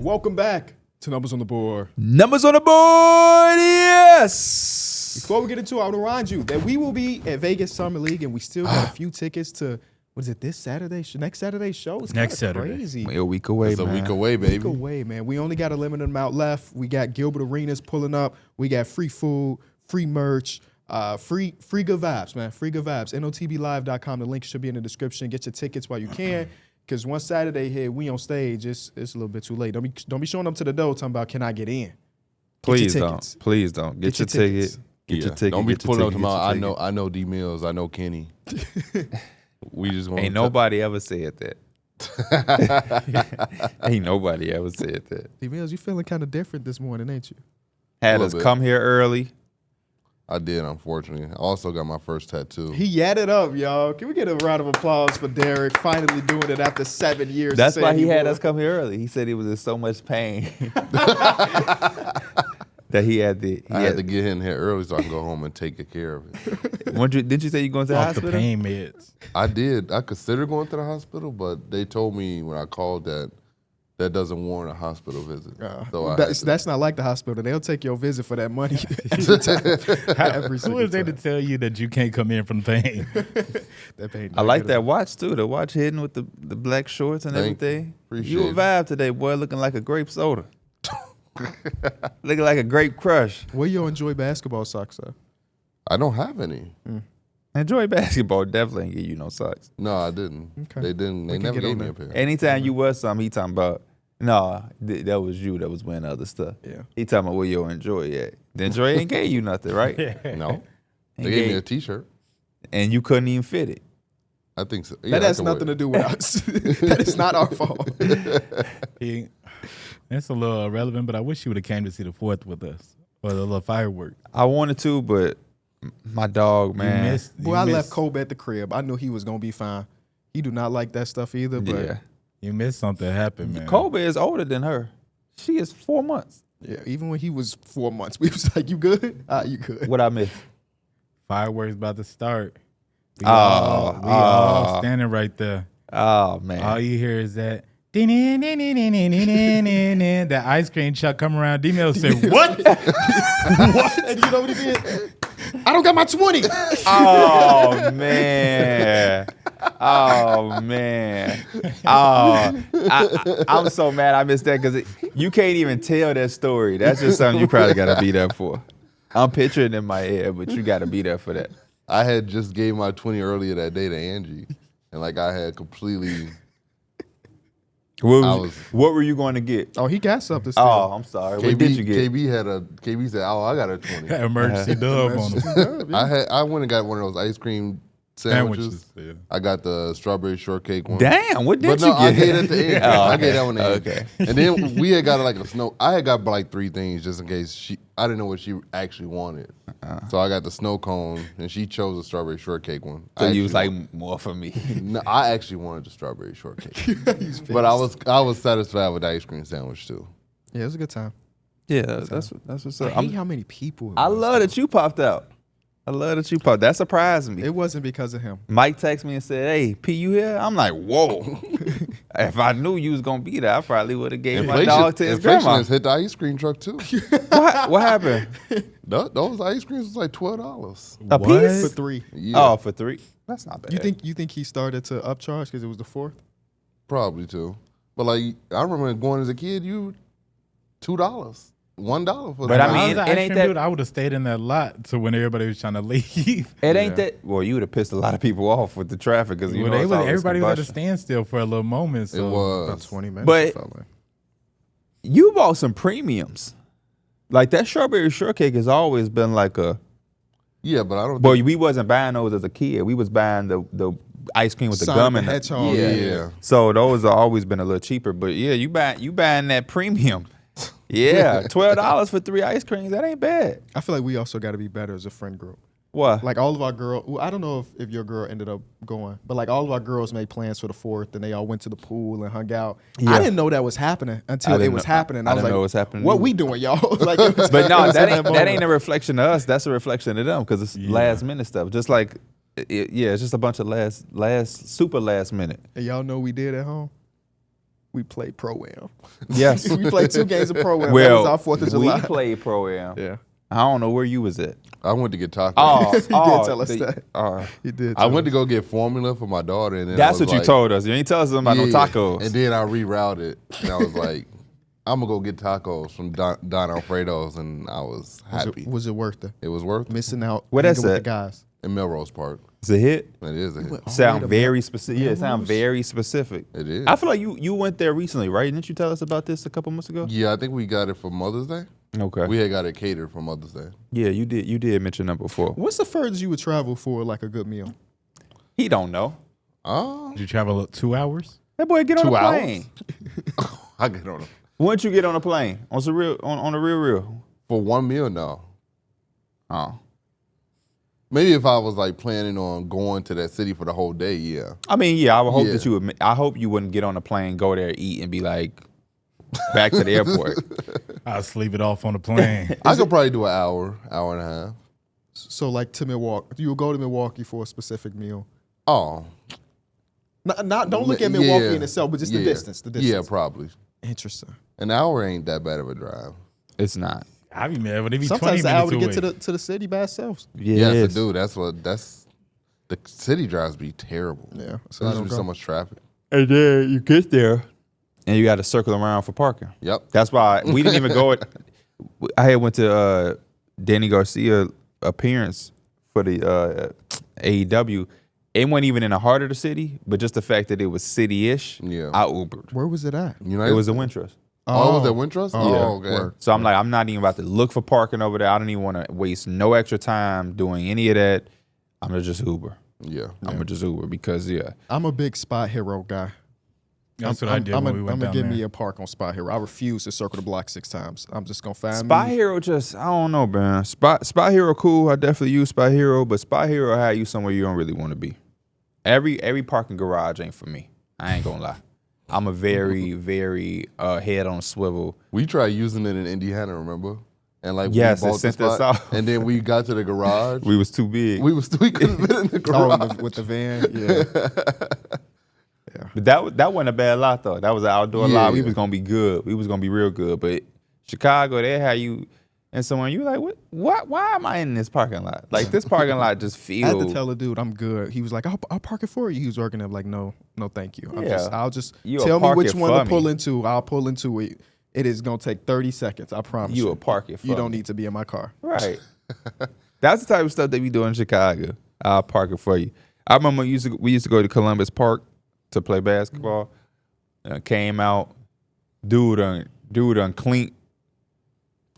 Welcome back to Numbers on the Board. Numbers on the board, yes! Before we get into it, I want to remind you that we will be at Vegas Summer League, and we still got a few tickets to, what is it, this Saturday? Next Saturday's show? It's next Saturday. Crazy. We're a week away, It's man. a week away, baby. Week away, man. We only got a limited amount left. We got Gilbert Arenas pulling up. We got free food, free merch, free good vibes, man. Free good vibes. NOTBlive.com. The link should be in the description. Get your tickets while you can. Because once Saturday hit, we on stage. It's a little bit too late. Don't be showing up to the door talking about, can I get in? Please don't. Please don't. Get your ticket. Get your ticket. Don't be pulling up ticket, tomorrow. I know DMills. I know Kenny. We just going. Ain't nobody ever said that. Ain't nobody ever said that. DMills, you feeling kind of different this morning, ain't you? Had us come here early. I did, unfortunately. I also got my first tattoo. He yadded up, y'all. Can we get a round of applause for Darrick finally doing it after 7 years? That's why he had us come here early. He said he was in so much pain that he had to. I had to get in here early so I can go home and take care of it. Didn't you say you going to the Off hospital? the pain meds. I did. I considered going to the hospital, but they told me when I called that doesn't warrant a hospital visit. So that's not like the hospital. They'll take your visit for that money. Who is they to tell you that you can't come in from the pain? That pain I like that watch too. The watch hidden with the black shorts and everything. Appreciate You a vibe today, boy. Looking like a grape soda. Looking like a grape crush. Where you enjoy basketball socks, though? I don't have any. Enjoy basketball. Definitely ain't give you no socks. No, I didn't. Okay. They didn't. They We can never get gave on me a that. pair. Anytime you wear something, he talking about, no, that was you that was wearing other stuff. Yeah. He talking about where you enjoy at. The enjoy ain't gave you nothing, right? No, Ain't they gave me a T-shirt. and you couldn't even fit it. I think so. That has nothing to do with us. That is not our fault. That's a little irrelevant, but I wish you would have came to see the 4th with us or the little fireworks. I wanted to, but my dog, man. I left Kobe at the crib. I knew he was going to be fine. He do not like that stuff either, but Yeah. You missed something happen, man. Kobe is older than her. She is 4 months. yeah, even when he was 4 months, we was like, you good? You good. What I missed? Fireworks about to start. We Oh, all standing right there. Oh, man. All you hear is that. That ice cream truck come around. DMills said, "What? What? And you know what he did? I don't got my 20. Oh, man. Oh, man. Oh, I'm so mad I missed that because you can't even tell that story. That's just something you probably got to be there for. I'm picturing it in my head, but you got to be there for that. I had just gave my 20 earlier that day to Angie, and like I had completely. What were you going to get? Oh, he got something still. Oh, I'm sorry. What did you get? KB said, "Oh, I got a 20." Emergency dub on him. I went and got one of those ice cream sandwiches. Yeah. I got the strawberry shortcake one. Damn, what did But you no, get? I gave it at the end. Oh, I gave that one to Angie. Okay. And then we had got like a snow. I had got like 3 things just in case I didn't know what she actually wanted. So I got the snow cone, and she chose the strawberry shortake one. So you was like, more for me. No, I actually wanted the strawberry shortcake. But I was satisfied with the ice cream sandwich too. Yeah, it was a good time. Yeah, that's what's I up. hate how many people. I love that you popped out. That surprised me. It wasn't because of him. Mike texted me and said, "Hey, P, you here?" I'm like, "Whoa!" If I knew you was gonna be there, I probably would have gave my dog to his inflation grandma. has hit the ice cream truck too. What happened? Those ice creams was like $12. A piece? For 3. Yeah, Oh, for 3. That's not bad. You think he started to upcharge because it was the 4th? probably too. But like I remember going as a kid, you $2, $1 for. But I If mean, I was an it ice ain't cream that- dude, I would have stayed in that lot so when everybody was trying to leave. It ain't that. Well, you would have pissed a lot of people off with the traffic because Well, everybody was at a standstill for a little moment. So it was About 20 minutes. But- it felt like. You bought some premiums. Like that strawberry shortcake has always been like a. yeah, but I don't. Boy, we wasn't buying those as a kid. We was buying the ice cream with the Sonic gum the and Hedgehog. Yeah. So those have always been a little cheaper. But yeah, you buying that premium. Yeah, $12 for 3 ice creams. That ain't bad. I feel like we also got to be better as a friend group. What? Like all of our girls, I don't know if your girl ended up going, but like all of our girls made plans for the 4th and they all went to the pool and hung out. Yeah. I didn't know that was happening until it was happening. I was didn't like, know it was happening what either. we doing, y'all? Like, it was- But no, it was that in ain't moment. a reflection of us. That's a reflection of them because it's last minute stuff. Just like, it's just a bunch of last minute. And y'all know we did at home. we played Pro-Am. Yes. We played 2 games of Pro-Am. That Well, was our 4th of July. we played Pro-Am. Yeah. I don't know where you was at. I went to get tacos. Oh, He did tell us that. He did. I went to go get formula for my daughter, and then That's I was what you like, told us. You ain't tell us about no yeah. tacos. And then I rerouted, and I was like, I'm gonna go get tacos from Don Alfredo's, and I was happy. Was it worth it? It was worth it. Missing out. Where that's hanging with at? the guys. In Melrose Park. It's a hit. It is a hit. All the Sound way to very specific. Yeah, it sound Melrose? very specific. It is. I feel like you went there recently, right? Didn't you tell us about this a couple months ago? Yeah, I think we got it for Mother's Day. Okay. We had got it catered for Mother's Day. Yeah, you did. You did mention that before. What's the furthest you would travel for like a good meal? He don't know. Oh, Did you travel 2 hours? That boy get on 2 a hours? plane. I get on it. Once you get on a plane, on the real. For one meal, no. Oh. Maybe if I was like planning on going to that city for the whole day, yeah. I mean, yeah, I would hope Yeah. that you would. I hope you wouldn't get on a plane, go there, eat, and be like, back to the airport. I'll sleep it off on the plane. I could probably do an hour and a half. So like to Milwaukee, you would go to Milwaukee for a specific meal. Oh, Not don't look at Yeah. Milwaukee in itself, but just the Yeah. distance. The distance. Yeah, probably. Interesting. An hour ain't that bad of a drive. It's not. I'd be mad, but it'd be 20 Sometimes the hour minutes to away. get to the city by itself. Yeah, Yes, it do. That's the city drives be terrible. Yeah, so I There's don't be go. so much traffic. And then you get there, and you got to circle around for parking. Yep. That's why we didn't even go. I had went to Danny Garcia appearance for the AEW. It wasn't even in the heart of the city, but just the fact that it was city-ish. Yeah. I Ubered. Where was it at? United? It was a Wintrust. Oh, was that Wintrust? Oh, Oh, okay. word. So I'm like, I'm not even about to look for parking over there. I don't even want to waste no extra time doing any of that. I'm gonna just Uber. Yeah. I'm gonna just Uber because I'm a big Spot Hero guy. That's what I did when we went I'm down gonna give there. me a park on Spot Hero. I refuse to circle the block 6 times. I'm just gonna find Spy me. Hero just I don't know, man. Spy Hero cool. I definitely use Spy Hero, but Spy Hero had you somewhere you don't really want to be. Every parking garage ain't for me. I ain't gonna lie. I'm a very, very head on a swivel. We tried using it in Indiana, remember? And like Yes, we it bought the sent us spot, off. and then we got to the garage. We was too big. we couldn't fit in the Oh, garage. with the van. Yeah. But that wasn't a bad lot though. That was an outdoor lot. We Yeah. was gonna be good. We was gonna be real good. But Chicago, they had you and someone you like, what? Why am I in this parking lot? Like this parking lot just I had to feels. tell the dude I'm good. He was like, I'll park it for you. He was working there. Like, no, thank you. Yeah. I'll just You'll tell me park which it one for to pull me. into. I'll pull into it. It is gonna take 30 seconds. I promise you. You will park it for You don't me. need to be in my car. Right. That's the type of stuff that we do in Chicago. I'll park it for you. I remember we used to go to Columbus Park to play basketball. Came out, dude done clean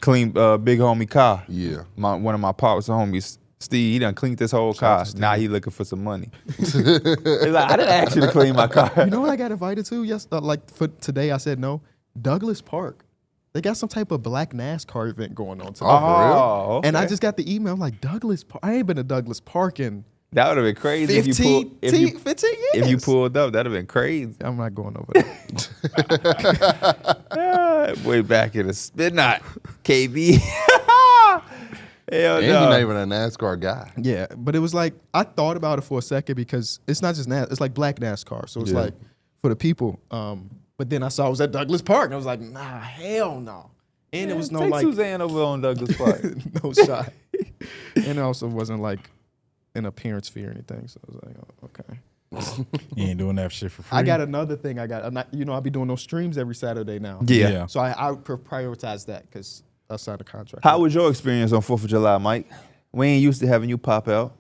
big homie car. Yeah. One of my pops homies, Steve, he done cleaned this whole car. Now he looking for some money. He's like, I didn't ask you to clean my car. You know what I got invited to? Yes, like for today, I said no. Douglas Park. They got some type of black NASCAR event going on today. Oh, for real? Oh, And I okay. just got the email. I'm like, Douglas Park. I ain't been to Douglas Park in That would have been crazy 15 if you 15 years. if you pulled up. That'd have been crazy. I'm not going over there. Way back in the spin knot, KB. Hell And you're not no. even a NASCAR guy. Yeah, but it was like, I thought about it for a second because it's not just it's like black NASCAR. So it's Yeah. like for the people. But then I saw it was at Douglas Park. And I was like, nah, hell no. And it was no Take like, Suzanne over on Douglas Park. no shot. And it also wasn't like an appearance fee or anything. So I was like, oh, okay. You ain't doing that shit for free. I got another thing. I'll be doing those streams every Saturday now. Yeah. So I prioritize that because I signed a contract. How was your experience on 4th of July, Mike? We ain't used to having you pop out.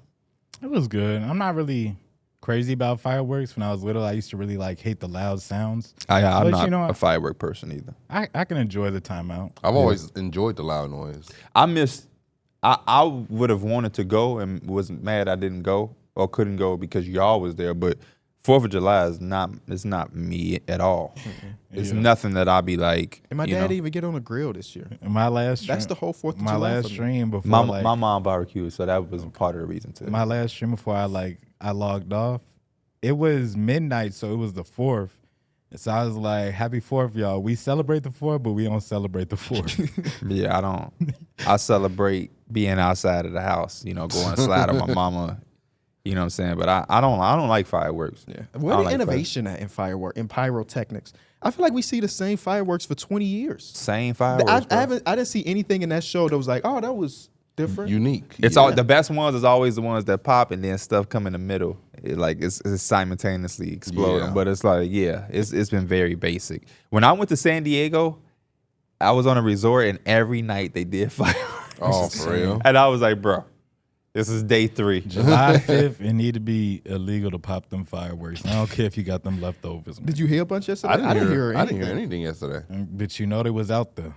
It was good. I'm not really crazy about fireworks. When I was little, I used to really like hate the loud sounds. I'm But not you know a what? firework person either. I can enjoy the time out. I've always enjoyed the loud noise. I would have wanted to go and was mad I didn't go or couldn't go because y'all was there. But 4th of July is not me at all. It's Yeah. nothing that I'll be like. And my you dad know. didn't even get on the grill this year. My last stream, That's the whole 4th of my July last for me. stream before My mom barbecued, so that was part of the reason too. my last stream before I logged off. It was midnight, so it was the 4th. So I was like, "Happy 4th, y'all! We celebrate the 4th, but we don't celebrate the 4th." Yeah, I don't. I celebrate being outside of the house. Going to slide on my mama. You know what I'm saying? But I don't like fireworks. Yeah. I Where don't the like innovation at in fireworks, in pyrotechnics? I feel like we see the same fireworks for 20 years. Same fireworks. I didn't see anything in that show that was like, oh, that was different. Unique. It's all the best ones is always the ones that pop and then stuff come in the middle. It's simultaneously exploding. Yeah. But it's like, it's been very basic. When I went to San Diego, I was on a resort and every night they did fireworks. Oh, for real? And I was like, bro, this is day 3. July 5th, it need to be illegal to pop them fireworks. I don't care if you got them leftovers. Man. Did you hear a bunch yesterday? I didn't hear anything. anything yesterday. But you know they was out there.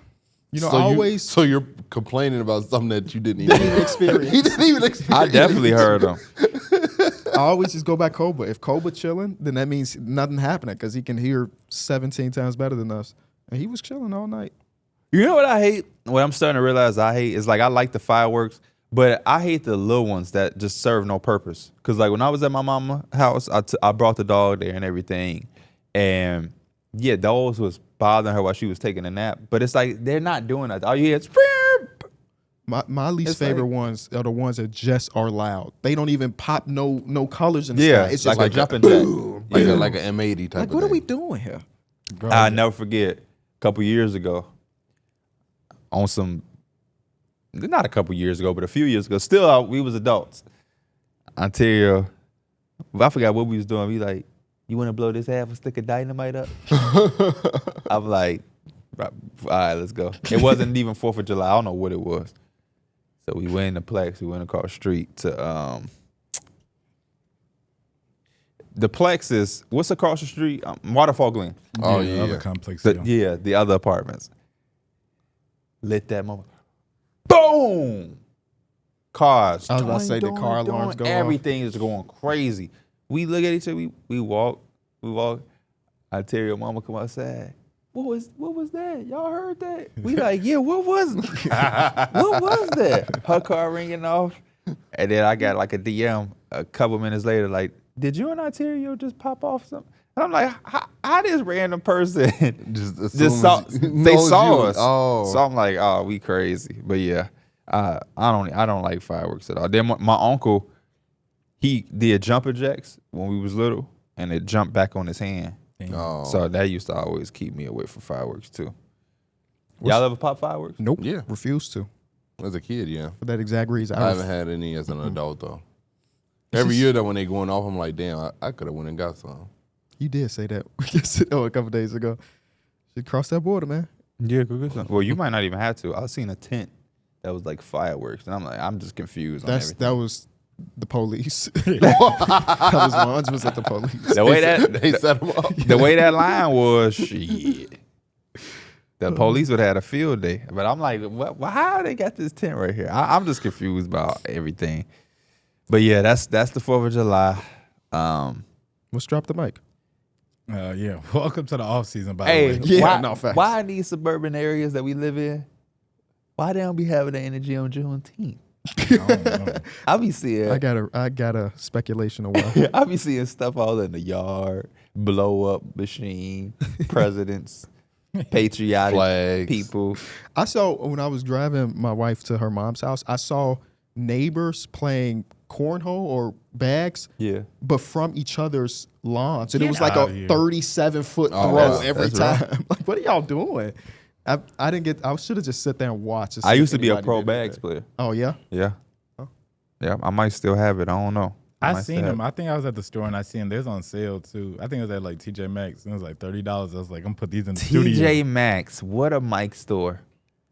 You know, So I always So you're complaining about something that you didn't even experience. You didn't even experience. I definitely heard them. I always just go by Koba. If Koba chilling, then that means nothing happening because he can hear 17 times better than us. And he was chilling all night. You know what I hate? What I'm starting to realize I hate is like I like the fireworks, but I hate the little ones that just serve no purpose. Cause like when I was at my mama's house, I brought the dog there and everything, and yeah, those was bothering her while she was taking a nap. But it's like they're not doing that. All you hear is My least It's favorite like- ones are the ones that just are loud. They don't even pop no colors in the yeah, sky. It's like just a jumping jack. like an M80 type like of what are thing. we doing here? Bro, I never forget. A couple years ago, on some, not a couple years ago, but a few years ago. Still, we was adults. I tell you, I forgot what we was doing. We like, you want to blow this half a stick of dynamite up? I'm like, all right, let's go. It wasn't even 4th of July. I don't know what it was. So we went in the Plex. We went across the street to the Plex is what's across the street? Waterfall Glen. Oh, the yeah. other complex. The other apartments. Lit that moment. Boom! Cars. I was about to say, the car alarms go off. Everything is going crazy. We look at each other, we walk. I tell your mama come outside. What was that? Y'all heard that? We like, yeah, what was what was that? Her car ringing off. And then I got like a DM a couple minutes later, like, did you and Ontario just pop off something? And I'm like, how this random person just saw us. Oh. So I'm like, oh, we crazy. But yeah, I don't like fireworks at all. Then my uncle, he did jumper jacks when we was little, and it jumped back on his hand. Oh. So that used to always keep me away from fireworks too. Y'all ever pop fireworks? Nope. Yeah. Refused to. As a kid, yeah. For that exact reason. I haven't had any as an adult, though. Every year that when they going off, I'm like, damn, I could have went and got some. You did say that a couple days ago. Should cross that border, man. Yeah, go get some. Well, you might not even have to. I seen a tent that was like fireworks, and I'm like, I'm just confused on everything. That was the police. That was ones was at the police. The way that They set them up. the way that line was, shit. The police would have had a field day, but I'm like, how they got this tent right here? I'm just confused about everything. But yeah, that's the 4th of July. Let's drop the mic. Yeah. Welcome to the off season, by Hey, the way. Yeah, why, no, facts. why in these suburban areas that we live in, why they don't be having the energy on Juneteenth? I don't know. I be seeing, I got a speculation of why. I be seeing stuff all in the yard, blow up machine, presidents, patriotic Flags. people. I saw when I was driving my wife to her mom's house, I saw neighbors playing cornhole or bags, Yeah. but from each other's lawns. And it was Get like a outta here. 37-foot Oh, throw that's- every that's time. Like, what are y'all doing? I should have just sit there and watched. I used to be a anybody pro did bags anything. player. Oh, yeah? Yeah. Oh. Yeah, I might still have it. I don't know. I might seen still them. have I think I was at the store and I seen them. They was on sale too. I think it was at like TJ Maxx. And it was like $30. I was like, I'm gonna put these in the it. studio. TJ Maxx. What a mic store.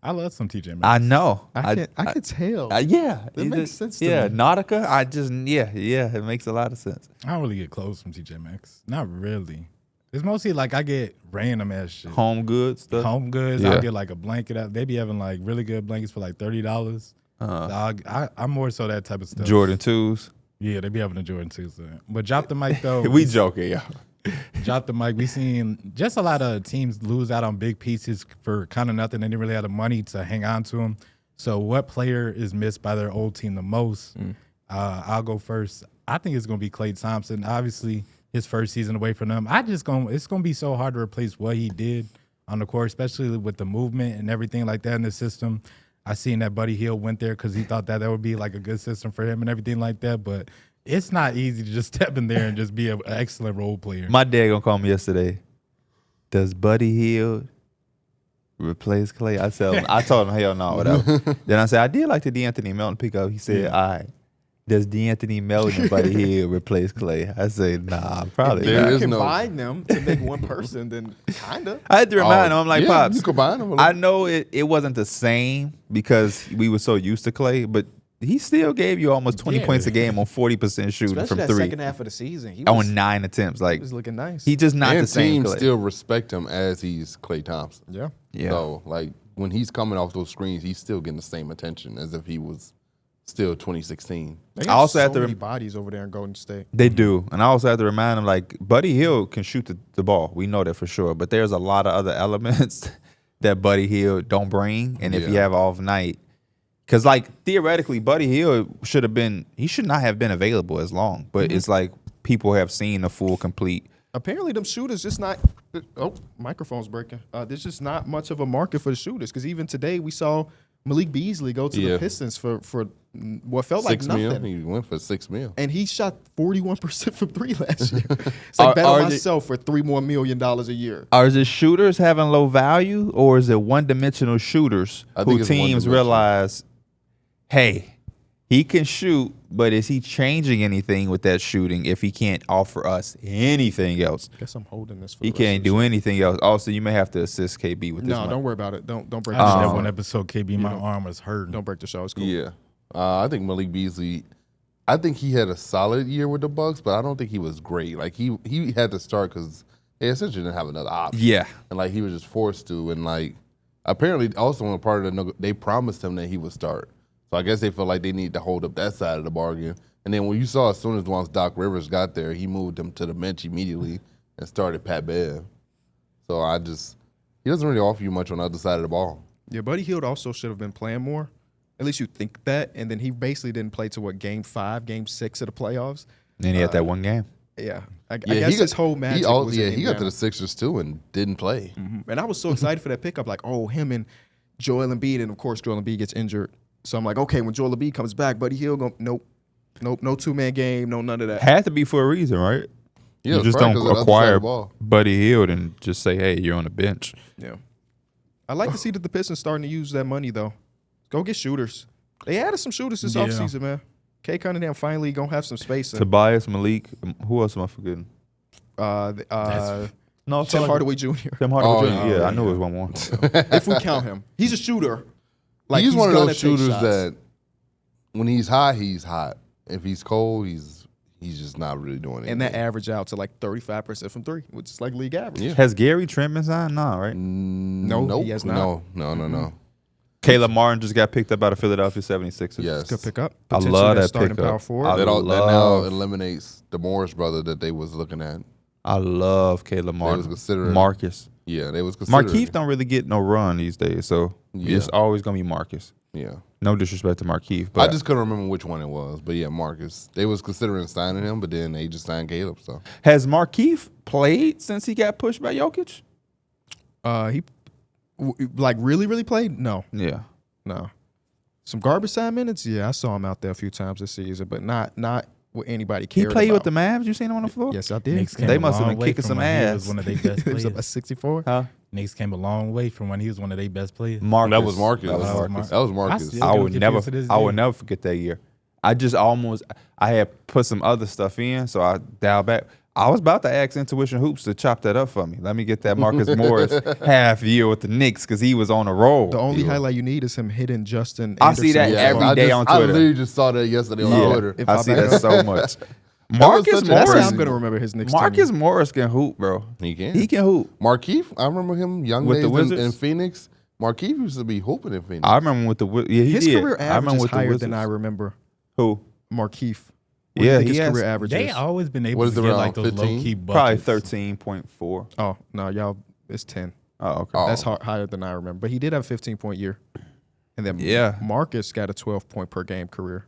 I love some TJ Maxx. I know. I could tell. Yeah. That You makes just- sense to Yeah, me. Nautica. It makes a lot of sense. I don't really get clothes from TJ Maxx. Not really. It's mostly like I get random ass shit. Home goods stuff. Home goods. Yeah. I'll get like a blanket out. They be having like really good blankets for like $30. I'm more so that type of stuff. Jordan 2s. Yeah, they be having the Jordan too. So. But drop the mic though. We joking, yeah. Drop the mic. We seen just a lot of teams lose out on big pieces for kind of nothing. They didn't really have the money to hang on to them. So what player is missed by their old team the most? I'll go first. I think it's going to be Klay Thompson. Obviously, his first season away from them. It's going to be so hard to replace what he did on the court, especially with the movement and everything like that in the system. I seen that Buddy Hield went there because he thought that would be like a good system for him and everything like that. But it's not easy to just step in there and just be an excellent role player. My dad gonna call me yesterday. Does Buddy Hield replace Klay? I told him hell no, whatever. Then I said I did like the DeAnthony Melton pickup. He said, all right. Does DeAnthony Melton and Buddy Hield replace Klay? I said, nah, probably If not. you combine them to make one person, then kinda. I had to remind him. I'm like, Pops, you combine them. I know it wasn't the same because we were so used to Klay, but he still gave you almost 20 points a game on 40% shooting Especially from that 3 second half of the season. He was, on 9 attempts. Like he was looking nice. he just not and the same teams Klay. still respect him as he's Klay Thompson. yeah. Yeah. So like when he's coming off those screens, he's still getting the same attention as if he was still 2016. They I got also so have to many bodies over there in Golden State. They do. And I also have to remind him, like, Buddy Hield can shoot the ball. We know that for sure. But there's a lot of other elements that Buddy Hield don't bring. And if you have off night, because, like, theoretically, Buddy Hield should not have been available as long. But it's like people have seen the full, complete. Apparently, them shooters just not. Oh, microphone's breaking. There's just not much of a market for the shooters because even today we saw Malik Beasley go to the Pistons for what felt like $6 nothing. million. He went for $6 million. And he shot 41% from 3 last year. It's like bet on myself for $3 more million a year. Are it shooters having low value, or is it one-dimensional shooters who teams realize, hey, he can shoot, but is he changing anything with that shooting if he can't offer us anything else? Guess I'm holding this for He can't do anything else. Also, you may have to assist KB with this. No, don't worry about it. Don't break I the did show. that one episode, KB, my arm was hurting. Don't break the show. It's cool. Yeah. I think Malik Beasley, I think he had a solid year with the Bucks, but I don't think he was great. Like he had to start because they essentially didn't have another option. Yeah. And like he was just forced to. And like apparently also on part of the they promised him that he would start. So I guess they felt like they need to hold up that side of the bargain. And then when you saw as soon as once Doc Rivers got there, he moved him to the bench immediately and started Pat Bev. So he doesn't really offer you much on the other side of the ball. Yeah, Buddy Hield also should have been playing more. At least you think that. And then he basically didn't play to Game 5, Game 6 of the playoffs. Then he had that one game. Yeah. I guess his whole magic was in he him got to the Sixers too and didn't play. Mm-hmm. And I was so excited for that pickup. Like, oh, him and Joel Embiid. And, of course, Joel Embiid gets injured. So I'm like, okay, when Joel Embiid comes back, Buddy Hield, nope, no two-man game, no none of that. Had to be for a reason, right? Yeah, you just right, don't 'cause of the other side of acquire the ball. Buddy Hield and just say, hey, you're on the bench. Yeah. I like to see that the Pistons starting to use that money, though. Go get shooters. They added some shooters this offseason, man. Kay Cunningham finally going to have some space. Tobias, Malik, who else am I forgetting? No, Tim Hardaway Jr. Tim Hardaway Jr. yeah. Yeah, I knew it was one more. If we count him. He's a shooter. Like, he's one of gonna those take shooters shots. that when he's hot, he's hot. If he's cold, he's just not really doing anything. And that average out to like 35% from 3, which is like league average. Yeah. Has Gary Trent been signed? No, right? No, nope. he has not. No. Caleb Martin just got picked up by the Philadelphia 76ers. Yes. Good pickup. I love Potentially that starting pickup. power forward. I That now love- eliminates the Morris brother that they was looking at. I love Caleb Martin. was considering- Marcus. Yeah, they was considering. Markeith don't really get no run these days, so it's always going to be Marcus. Yeah. No disrespect to Markeith, but I just couldn't remember which one it was. But yeah, Marcus. They was considering signing him, but then they just signed Caleb. So has Markeith played since he got pushed by Jokic? He like really played? No. Yeah. No. Some garbage time minutes? Yeah, I saw him out there a few times this season, but not what anybody He cared played about. with the Mavs? You seen him on the floor? Yes, I did. Knicks came They a must have long been way kicking from some when he ass. was one of their best He was players. about 64. Huh? Knicks came a long way from when he was one of their best players. Marcus. that was Marcus. That was That was Marcus. Marcus. That was Marcus. still- I Still would confused to this day. never forget that year. I had put some other stuff in, so I dialed back. I was about to ask Intuition Hoops to chop that up for me. Let me get that Marcus Morris half year with the Knicks because he was on a roll. The only highlight you need is him hitting Justin I see Anderson. that every day on I Twitter. literally just saw that yesterday on Twitter. If I I see back that up. so much. was Marcus such a- That's how Morris. I'm going to remember his Knicks Marcus tenure. Morris can hoop, bro. He can. He can hoop. Markeith, I remember him young With the days Wizards? in Phoenix. Markeith used to be hooping in Phoenix. I remember with the yeah he His did. career I average remember is with the higher Wizards. than I remember. Who? Markeith. Yeah, his he has- career average They is. always been able What to is it, get around like those 15? low key Probably buckets. 13.4. Oh, no, y'all, it's 10. Oh, okay. Oh. That's higher than I remember. But he did have a 15-point year. And then Yeah. Marcus got a 12-point per game career.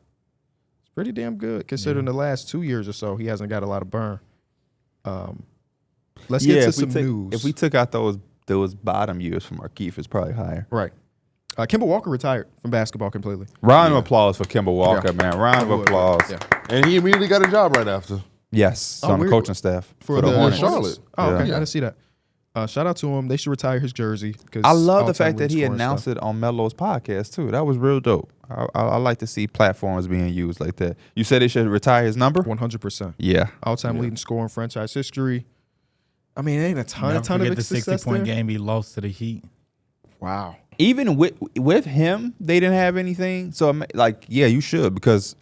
It's pretty damn good considering the last 2 years or so he hasn't got a lot of burn. Let's get to some news. If we took out those bottom years from Markeith, it's probably higher. Right. Kemba Walker retired from basketball completely. Round of applause for Kemba Walker, man. Round of I would, applause. Yeah. And he immediately got a job right after. Yes, on the weird. coaching staff For the the Hornets. Charlotte. Oh, okay. Yeah. I didn't see that. Shout out to him. They should retire his jersey. I love the fact that he announced it on Melo's podcast too. That was real dope. I like to see platforms being used like that. You said they should retire his number? 100%. Yeah. All-time leading scorer in franchise history. I mean, it ain't a ton Never of forget the success 60-point there. game he lost to the Heat. Wow. Even with him, they didn't have anything. So like, yeah, you should, because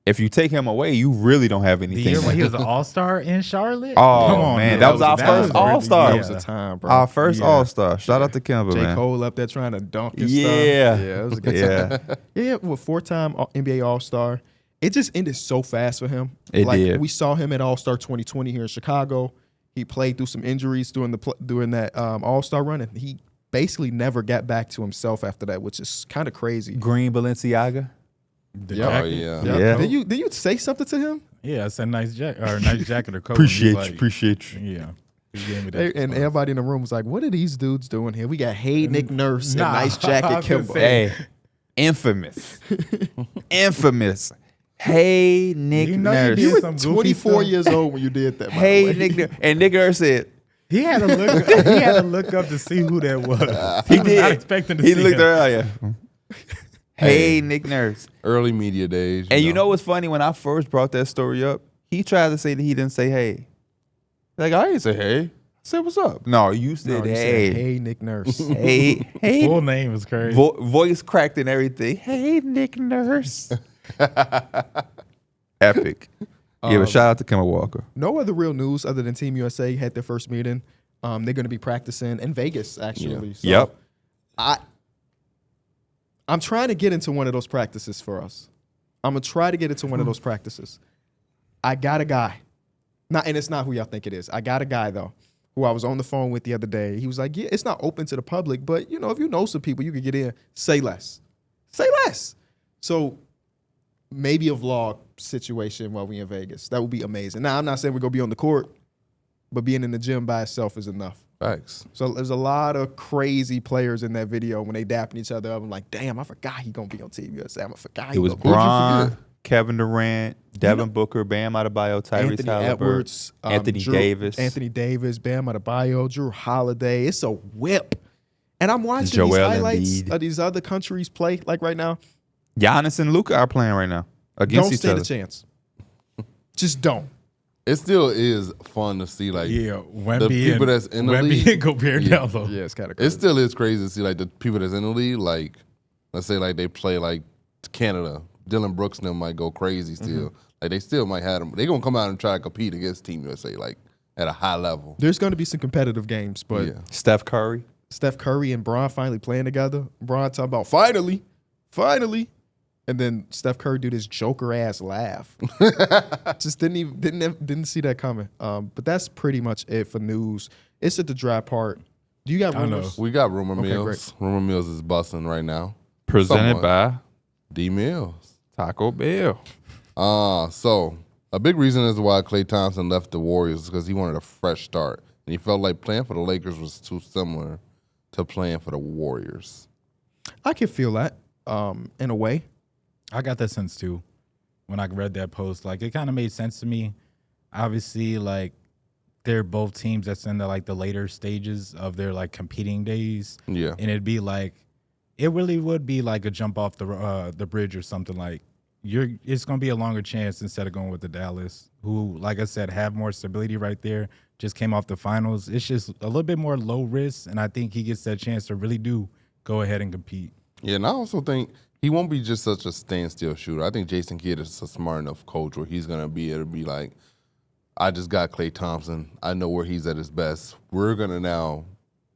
if you take him away, you really don't have The anything. year when he was an All-Star in Charlotte. Oh, Come on, man, that was our first really- All-Star. That was the time, bro. Our first Yeah. All-Star. Shout out to Kemba, J. man. Cole up there trying to dunk and Yeah. stuff. Yeah, it was a good time. Yeah. Yeah, well, 4-time NBA All-Star. It just ended so fast for him. It did. We saw him at All-Star 2020 here in Chicago. He played through some injuries during that All-Star run, and he basically never got back to himself after that, which is kind of crazy. Green Balenciaga. The Oh, jacket. yeah. Yeah. Did you say something to him? Yeah, it's a nice jacket or nice jacket or coat. Appreciate He's you. like, Appreciate you. Yeah. He gave me that And response. everybody in the room was like, "What are these dudes doing here? We got Hey Nick Nurse and Nah, nice I jacket was gonna Kemba." say- Hey, infamous. Infamous. Hey, Nick You know you Nurse. did You were some goofy 24 stuff. years old when you did that. by the Hey, way. Nick Nurse. And Nick Nurse said, He had to look. He had to look up to see who that was. he was did. not expecting to he see looked him. earlier. Hey, Nick Nurse. Early media days. And you know what's funny? When I first brought that story up, he tried to say that he didn't say hey. Like, I didn't say hey. I said, what's up? No, you said No, you hey. said, Hey Nick Nurse. Hey, hey. Full name was crazy. Voice cracked and everything. Hey, Nick Nurse. Epic. Yeah, but shout out to Kemba Walker. No other real news other than Team USA had their first meeting. They're going to be practicing in Vegas, actually. So Yep. I'm trying to get into one of those practices for us. I'm going to try to get into one of those practices. I got a guy. And it's not who y'all think it is. I got a guy, though, who I was on the phone with the other day. He was like, yeah, it's not open to the public, but, you know, if you know some people, you could get in. Say less. Say less. So maybe a vlog situation while we in Vegas. That would be amazing. Now, I'm not saying we're going to be on the court, but being in the gym by itself is enough. Facts. So there's a lot of crazy players in that video when they dapping each other up. I'm like, damn, I forgot he gonna be on Team USA. I forgot It was gonna be on Bron, forget? Kevin Durant, Devin Booker, Bam Adebayo, Tyrese Anthony Halliburton, Edwards, Anthony Davis. Bam Adebayo, Drew Holiday. It's a whip. And I'm watching Joel these highlights Embiid. of these other countries play like right now. Giannis and Luka are playing right now against Don't each stand other. a chance. Just don't. It still is fun to see, like, Yeah, Wemby the people and, that's in the Wemby league. and Gobert down low. Yeah, it's kind of It crazy. still is crazy to see, like, the people that's in the league, like, let's say, like, they play, like, Canada. Dylan Brooks and them might go crazy still. Like, they still might have them. They're going to come out and try to compete against Team USA, like, at a high level. There's going to be some competitive games, but Yeah. Steph Curry. Steph Curry and Bron finally playing together. Bron talking about finally. And then Steph Curry do this Joker ass laugh. Just didn't see that coming. But that's pretty much it for news. It's at the dry part. Do you got I know. rumors? We got Rumor Okay, Mills. great. Rumor Mills is busting right now. Presented Somewhat. by DMills. Taco Bell. So a big reason as to why Klay Thompson left the Warriors is because he wanted a fresh start. And he felt like playing for the Lakers was too similar to playing for the Warriors. I can feel that in a way. I got that sense too when I read that post. Like, it kind of made sense to me. Obviously, like, they're both teams that's in the later stages of their like competing days. Yeah. And it'd be like, it really would be like a jump off the bridge or something. Like, it's gonna be a longer chance instead of going with the Dallas, who, like I said, have more stability right there. Just came off the finals. It's just a little bit more low risk, and I think he gets that chance to really do go ahead and compete. Yeah, and I also think he won't be just such a standstill shooter. I think Jason Kidd is a smart enough coach where he's going to be able to be like, I just got Klay Thompson. I know where he's at his best. We're going to now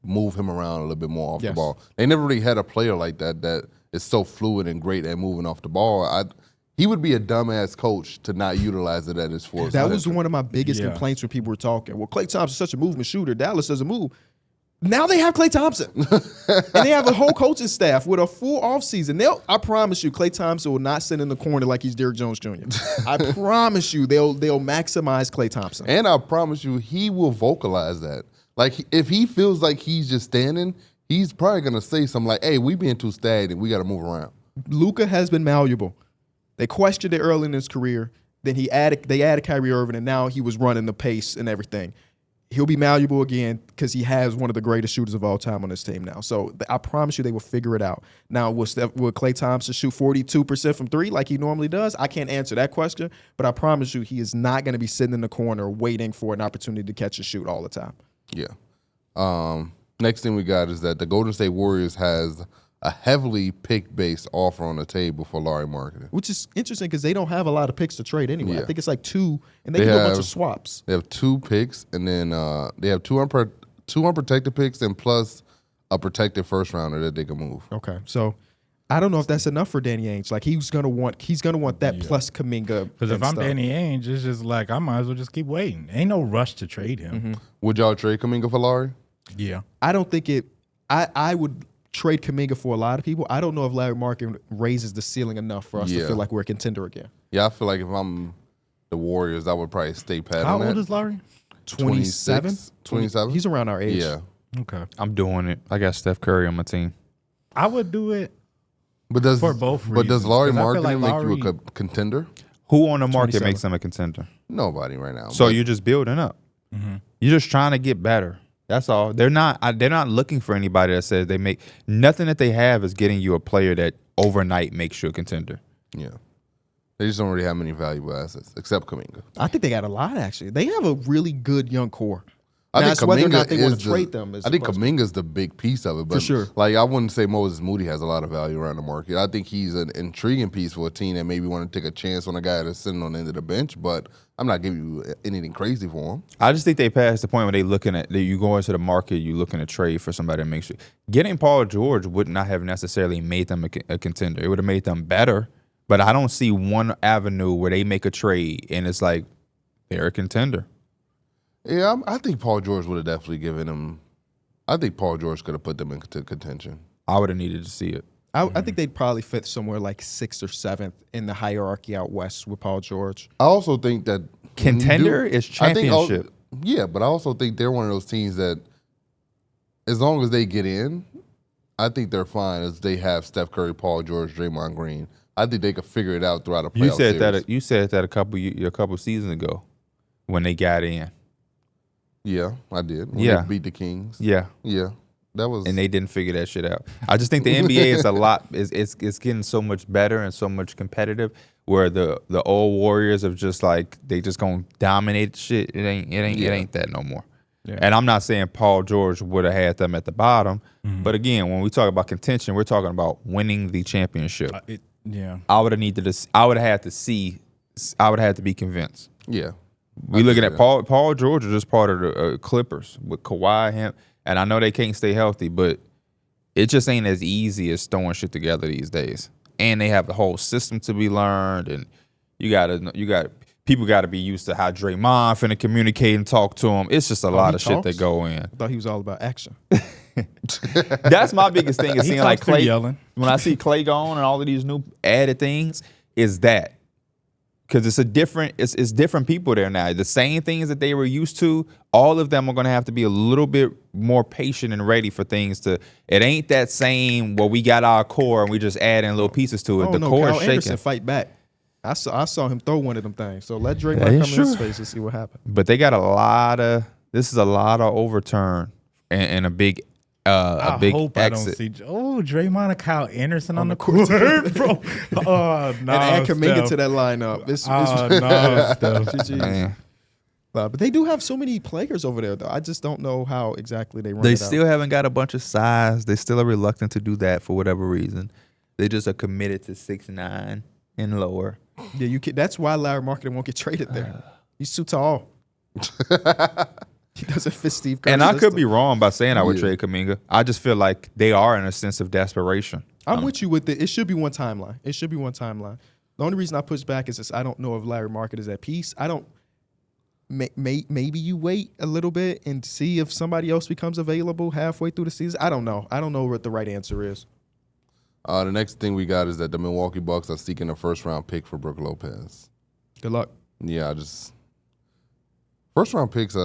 move him around a little bit more off the Yes. ball. They never really had a player like that is so fluid and great at moving off the ball. He would be a dumbass coach to not utilize it at his force. That was one of my biggest Yeah. complaints when people were talking. Well, Klay Thompson's such a movement shooter. Dallas doesn't move. Now they have Klay Thompson. And they have a whole coaching staff with a full offseason. I promise you, Klay Thompson will not sit in the corner like he's Derrick Jones Jr. I promise you, they'll maximize Klay Thompson. And I promise you, he will vocalize that. Like, if he feels like he's just standing, he's probably gonna say something like, "Hey, we being too stagnant. We got to move around." Luka has been malleable. They questioned it early in his career. Then they added Kyrie Irving, and now he was running the pace and everything. He'll be malleable again because he has one of the greatest shooters of all time on his team now. So I promise you they will figure it out. Now, will Klay Thompson shoot 42% from three like he normally does? I can't answer that question, but I promise you he is not going to be sitting in the corner waiting for an opportunity to catch and shoot all the time. Yeah. Next thing we got is that the Golden State Warriors has a heavily pick-based offer on the table for Lauri Markkanen. Which is interesting because they don't have a lot of picks to trade anyway. Yeah. I think it's like 2, and they can do a bunch of swaps. They have 2 picks, and then they have two unprotected picks and plus a protected first rounder that they can move. Okay, so I don't know if that's enough for Danny Ainge. Like he's gonna want that plus Kuminga. Because if I'm Danny Ainge, it's just like I might as well just keep waiting. Ain't no rush to trade him. Mm-hmm. Would y'all trade Kuminga for Lauri? Yeah, I don't think it. I would trade Kuminga for a lot of people. I don't know if Lauri Markkanen raises the ceiling enough for us to feel like we're a contender again. Yeah, I feel like if I'm the Warriors, I would probably stay pat how on that. old is Lauri? 27? 27? He's around our age. Yeah. Okay, I'm doing it. I got Steph Curry on my team. I would do it. But does For both But does reasons, Lauri 'cause I feel Markkanen like make you a Lauri- contender? Who on the market 27. makes them a contender? Nobody right now. So but you're just building up. You're just trying to get better. That's all. They're not looking for anybody that says they make nothing that they have is getting you a player that overnight makes you a contender. yeah, they just don't really have many valuable assets except Kuminga. I think they got a lot actually. They have a really good young core. I Now, think it's whether or Kuminga not they want is to trade them. I think Kuminga's the big piece of it, but sure. like I wouldn't say Moses Moody has a lot of value around the market. I think he's an intriguing piece for a team that maybe want to take a chance on a guy that's sitting on the end of the bench, but I'm not giving you anything crazy for him. I just think they passed the point where they looking at you go into the market, you looking to trade for somebody that makes you. Getting Paul George would not have necessarily made them a contender. It would have made them better, but I don't see one avenue where they make a trade and it's like they're a contender. Yeah, I think Paul George would have definitely given him. I think Paul George could have put them into contention. I would have needed to see it. I think they'd probably fit somewhere like 6th or 7th in the hierarchy out west with Paul George. I also think that Contender is championship. Yeah, but I also think they're one of those teams that, as long as they get in, I think they're fine as they have Steph Curry, Paul George, Draymond Green. I think they could figure it out throughout a playoff series. You said that a couple seasons ago when they got in. Yeah, I did. When Yeah. they beat the Kings. Yeah. Yeah, that was. And they didn't figure that shit out. I just think the NBA is a lot. It's getting so much better and so much competitive. Where the old Warriors of just like they just gonna dominate shit. It ain't that no more. Yeah. And I'm not saying Paul George would have had them at the bottom, but again, when we talk about contention, we're talking about winning the championship. I would have had to be convinced. Yeah. We looking at Paul George is just part of the Clippers with Kawhi, him, and I know they can't stay healthy, but it just ain't as easy as throwing shit together these days. And they have the whole system to be learned, and people got to be used to how Draymond finna communicate and talk to him. It's just a lot of shit that go in. I thought he was all about action. That's my biggest thing is seeing like Klay. Yelling. When I see Klay going and all of these new added things, is that. Because it's different people there now. The same things that they were used to, all of them are going to have to be a little bit more patient and ready for things to. It ain't that same where we got our core and we just add in little pieces to it. The core is shaking. Anderson fight back. I saw him throw one of them things. So let Draymond come in his face and see what happens. But they got this is a lot of overturn and a big I hope exit. I don't see. Oh, Draymond and Kyle Anderson on the court, bro. Oh no, and add Kuminga to that lineup. Man. But they do have so many players over there, though. I just don't know how exactly they run They it out. still haven't got a bunch of size. They still are reluctant to do that for whatever reason. They just are committed to 6'9" and lower. Yeah, that's why Lauri Markkanen won't get traded there. He's too tall. He doesn't fit Steve Kerr's And I could system. be wrong by saying I would trade Kuminga. I just feel like they are in a sense of desperation. I'm with you with it. It should be one timeline. The only reason I push back is this: I don't know if Lauri Markkanen is at peace. I don't. Maybe you wait a little bit and see if somebody else becomes available halfway through the season. I don't know. I don't know what the right answer is. The next thing we got is that the Milwaukee Bucks are seeking a first-round pick for Brook Lopez. Good luck. Yeah, first-round picks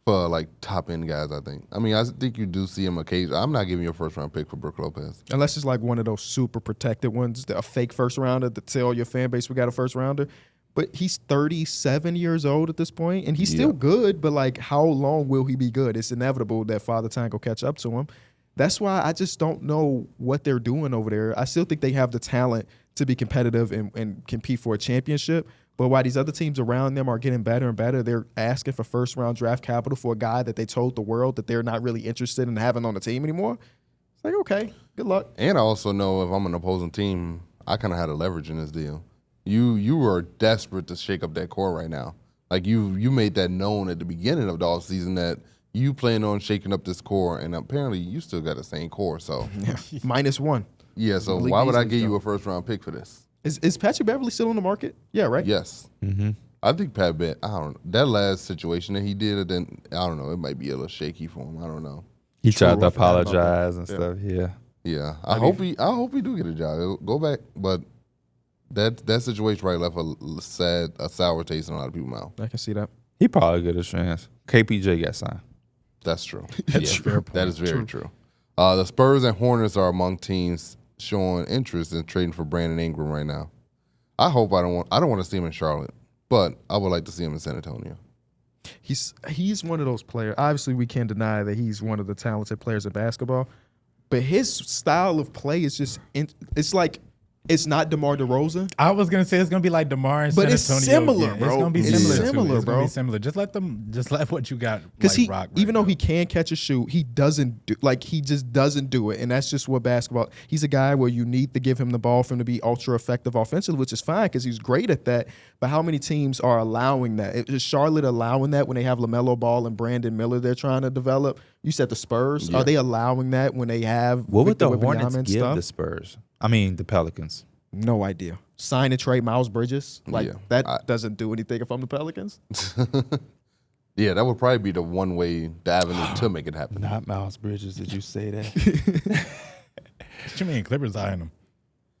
for like top end guys. I think. I mean, I think you do see him occasionally. I'm not giving you a first round pick for Brook Lopez. Unless it's like one of those super protected ones, a fake first rounder to tell your fan base we got a first rounder. But he's 37 years old at this point, and he's still good. But like, how long will he be good? It's inevitable that Father Time will catch up to him. That's why I just don't know what they're doing over there. I still think they have the talent to be competitive and compete for a championship. But while these other teams around them are getting better and better, they're asking for first-round draft capital for a guy that they told the world that they're not really interested in having on the team anymore. It's like, okay, good luck. And I also know if I'm an opposing team, I kind of had a leverage in this deal. You were desperate to shake up that core right now. Like you made that known at the beginning of the offseason that you plan on shaking up this core, and apparently you still got the same core. So -1. Yeah, so why would I give you a first-round pick for this? Is Patrick Beverly still on the market? Yeah, right? Yes. Mm-hmm. I think Pat Bet, I don't know. That last situation that he did, then I don't know. It might be a little shaky for him. I don't know. He tried to apologize and stuff. Yeah. I hope he do get a job. Go back, but that situation right left a sour taste in a lot of people's mouth. I can see that. He probably get a chance. KPJ got signed. That's true. That's fair point. That is very true. The Spurs and Hornets are among teams showing interest in trading for Brandon Ingram right now. I don't want to see him in Charlotte, but I would like to see him in San Antonio. He's one of those players. Obviously, we can't deny that he's one of the talented players of basketball, but his style of play is just it's like it's not DeMar DeRozan. I was gonna say it's gonna be like DeMar in but San it's Antonio similar, again. bro. It's gonna be It's similar, similar, It's bro. gonna be similar. Just let what you got. Because like, rock even right though he can catch a shoot, he just doesn't do it, and that's just what basketball. He's a guy where you need to give him the ball for him to be ultra effective offensively, which is fine because he's great at that. But how many teams are allowing that? Is Charlotte allowing that when they have LaMelo Ball and Brandon Miller they're trying to develop? You said the Spurs. Yeah. Are they allowing that when they have What would Victor the Hornets Wembanyama and give stuff? the Spurs? I mean, the Pelicans. No idea. Sign and trade Miles Bridges. That doesn't do anything if I'm the Pelicans. Yeah, that would probably be the one way, the avenue to make it happen. Not Miles Bridges. Did you say that? What you mean Clippers eyeing him?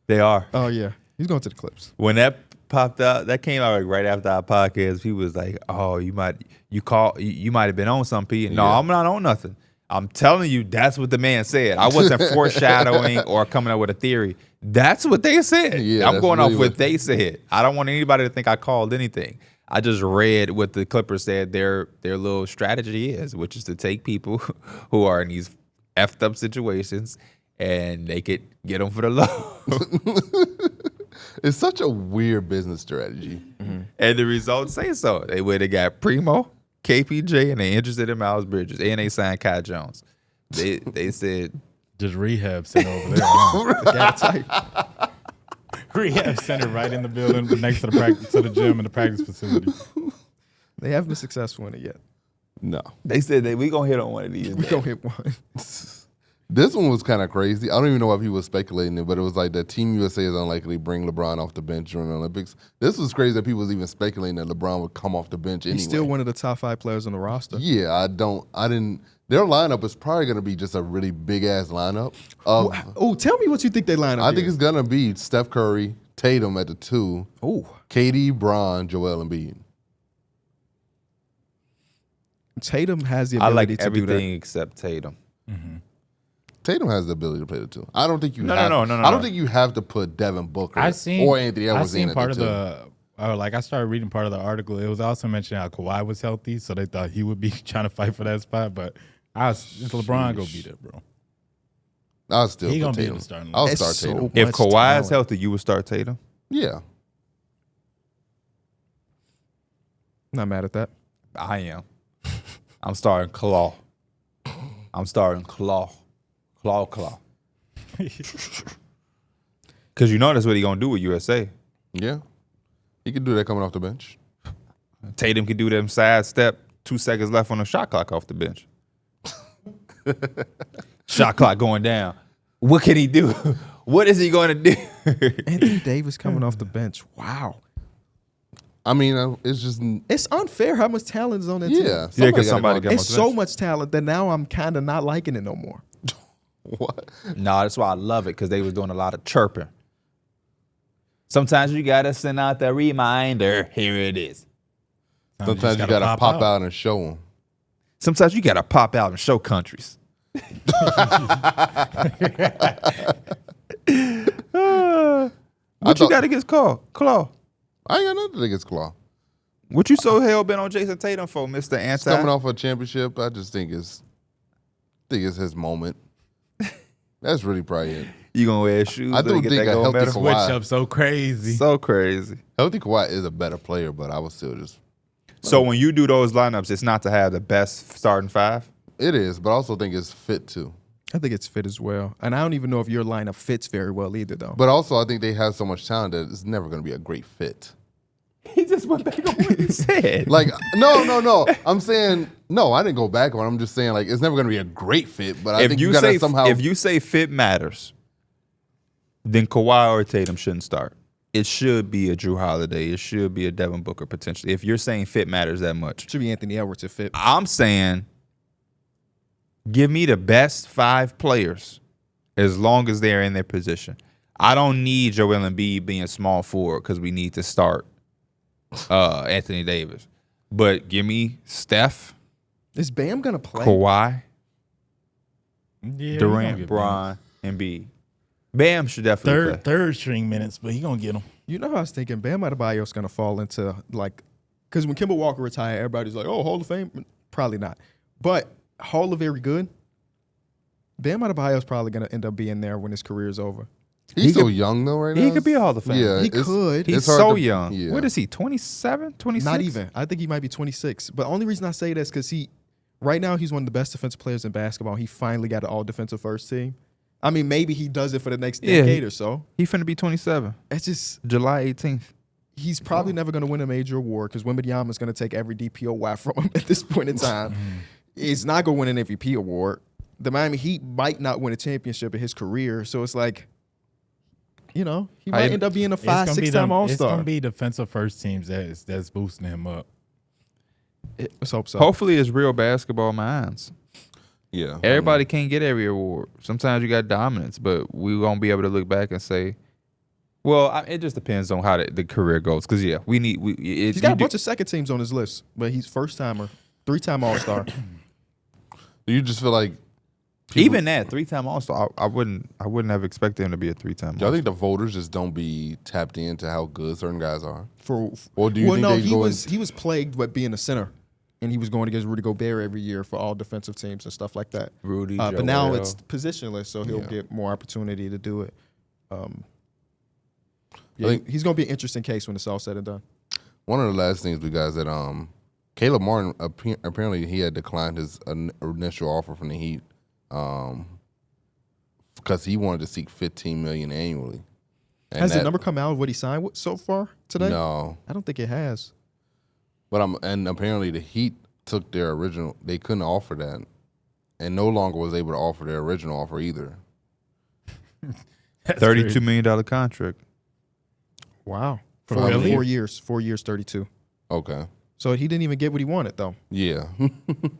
They are. Oh yeah, he's going to the Clips. When that popped out, that came out like right after our podcast. He was like, "Oh, you might have been on something." P. No, I'm not on nothing. I'm telling you, that's what the man said. I wasn't foreshadowing or coming up with a theory. That's what they said. Yeah, I'm that's going off really what they said. I don't want anybody to think I called anything. I just read what the Clippers said their little strategy is, which is to take people who are in these effed up situations and they could get them for the low. It's such a weird business strategy. Mm-hmm. And the results say so. They got Primo, KPJ, and they interested in Miles Bridges, and they signed Kai Jones. They said Just rehab center over there. Huh? Got tight. Rehab center right in the building next to the gym and the practice facility. They haven't been successful in it yet. No. they said that we gonna hit on one of these. We gonna hit one. This one was kind of crazy. I don't even know why people were speculating it, but it was like that Team USA is unlikely to bring LeBron off the bench during the Olympics. This was crazy that people was even speculating that LeBron would come off the bench anyway. He's still one of the top 5 players on the roster. Yeah, I didn't. Their lineup is probably going to be just a really big-ass lineup. Tell me what you think they line up I think here. it's going to be Steph Curry, Tatum at the 2, KD, Bron, Joel Embiid. Tatum has the I ability like to do that. everything except Tatum. Tatum has the ability to play the 2. I don't think you No, have. no, no, no, I don't no. think you have to put Devin Booker I or Anthony I Edwards seen in at part the of 2. I started reading part of the article. It was also mentioning how Kawhi was healthy, so they thought he would be trying to fight for that spot. But it's LeBron gonna be there, bro. I'll still He put gonna be in Tatum. the starting I'll lineup. start It's so Tatum. If much Kawhi talent. is healthy, you would start Tatum. Yeah. Not mad at that. I am. I'm starting Claw. Claw. Because you know that's what he gonna do with USA. Yeah. He can do that coming off the bench. Tatum can do them side step, 2 seconds left on the shot clock off the bench. Shot clock going down. What can he do? What is he going to do? Anthony Davis coming off the bench. Wow. I mean, it's just It's unfair how much talent is on that team. yeah. Yeah, 'cause gotta somebody go got- It's so much talent that now I'm kind of not liking it no more. What? No, that's why I love it, because they was doing a lot of chirping. Sometimes you got to send out the reminder. Here it is. Sometimes you gotta pop out and show them. Sometimes you gotta pop out and show countries. What you got against Claw? I ain't got nothing against Claw. What you so hell bent on Jason Tatum for, Mr. Anti? Coming off a championship, I just think it's his moment. That's really probably it. You gonna wear shoes? I don't get think that a gold healthy medal? Switch Kawhi. up so crazy. So crazy. Healthy Kawhi is a better player, but I would still just. So when you do those lineups, it's not to have the best starting five. It is, but I also think it's fit too. I think it's fit as well. And I don't even know if your lineup fits very well either, though. But also, I think they have so much talent that it's never going to be a great fit. He just went back on what he said. Like, no. I'm saying, no, I didn't go back on it. I'm just saying, like, it's never going to be a great fit, but I think you got to somehow. If you say fit matters, then Kawhi or Tatum shouldn't start. It should be a Drew Holiday. It should be a Devin Booker potentially. If you're saying fit matters that much. Should be Anthony Edwards if fit. I'm saying give me the best 5 players as long as they're in their position. I don't need Joel Embiid being small forward because we need to start Anthony Davis. But give me Steph, Is Bam going to play? Kawhi, Yeah, Durant, Bron, Embiid. Bam should definitely play. third string minutes, but he gonna get them. You know how I was thinking Bam Adebayo's going to fall into, like, because when Kemba Walker retired, everybody's like, oh, Hall of Fame? Probably not. But Hall of Very Good, Bam Adebayo's probably going to end up being there when his career is over. He's so young, though, right now. He could be a Hall of Fame. Yeah, He could. He's it's hard so to- young. yeah. What is he, 27, 26? Not even. I think he might be 26. But the only reason I say that is because right now he's one of the best defensive players in basketball. He finally got an all-defensive first team. I mean, maybe he does it for the next decade or so. He finna be 27. It's just, July 18th. he's probably never going to win a major award because Wembanyama's going to take every DPOY from him at this point in time. He's not going to win an MVP award. The Miami Heat might not win a championship in his career. So it's like, he might end up being a 5, 6 time It's All-Star. gonna be defensive first teams that's boosting him up. Let's hope so. Hopefully it's real basketball minds. Yeah. Everybody can't get every award. Sometimes you got dominance, but we won't be able to look back and say, well, it just depends on how the career goes. Because, yeah, He's got a bunch of second teams on his list, but he's first-timer, 3-time All-Star. Do you just feel like even that 3-time All-Star, I wouldn't have expected him to be a 3-time do y'all All-Star. think the voters just don't be tapped into how good certain guys are? Or do you think they he go was plagued with being a center, and he was going against Rudy Gobert every year for all defensive teams and stuff like that. Rudy, but now Joel. it's positionless, so he'll get more opportunity to do it. He's going to be an interesting case when it's all said and done. One of the last things we got is that Caleb Martin apparently he had declined his initial offer from the Heat because he wanted to seek $15 million annually. And Has the number come out of what he signed with so far today? No, I don't think it has. but and apparently the Heat took their original. They couldn't offer that, and no longer was able to offer their original offer either. $32 million contract. Wow. For For Philly? 4 years. 4 years, 32. Okay. So he didn't even get what he wanted, though. Yeah.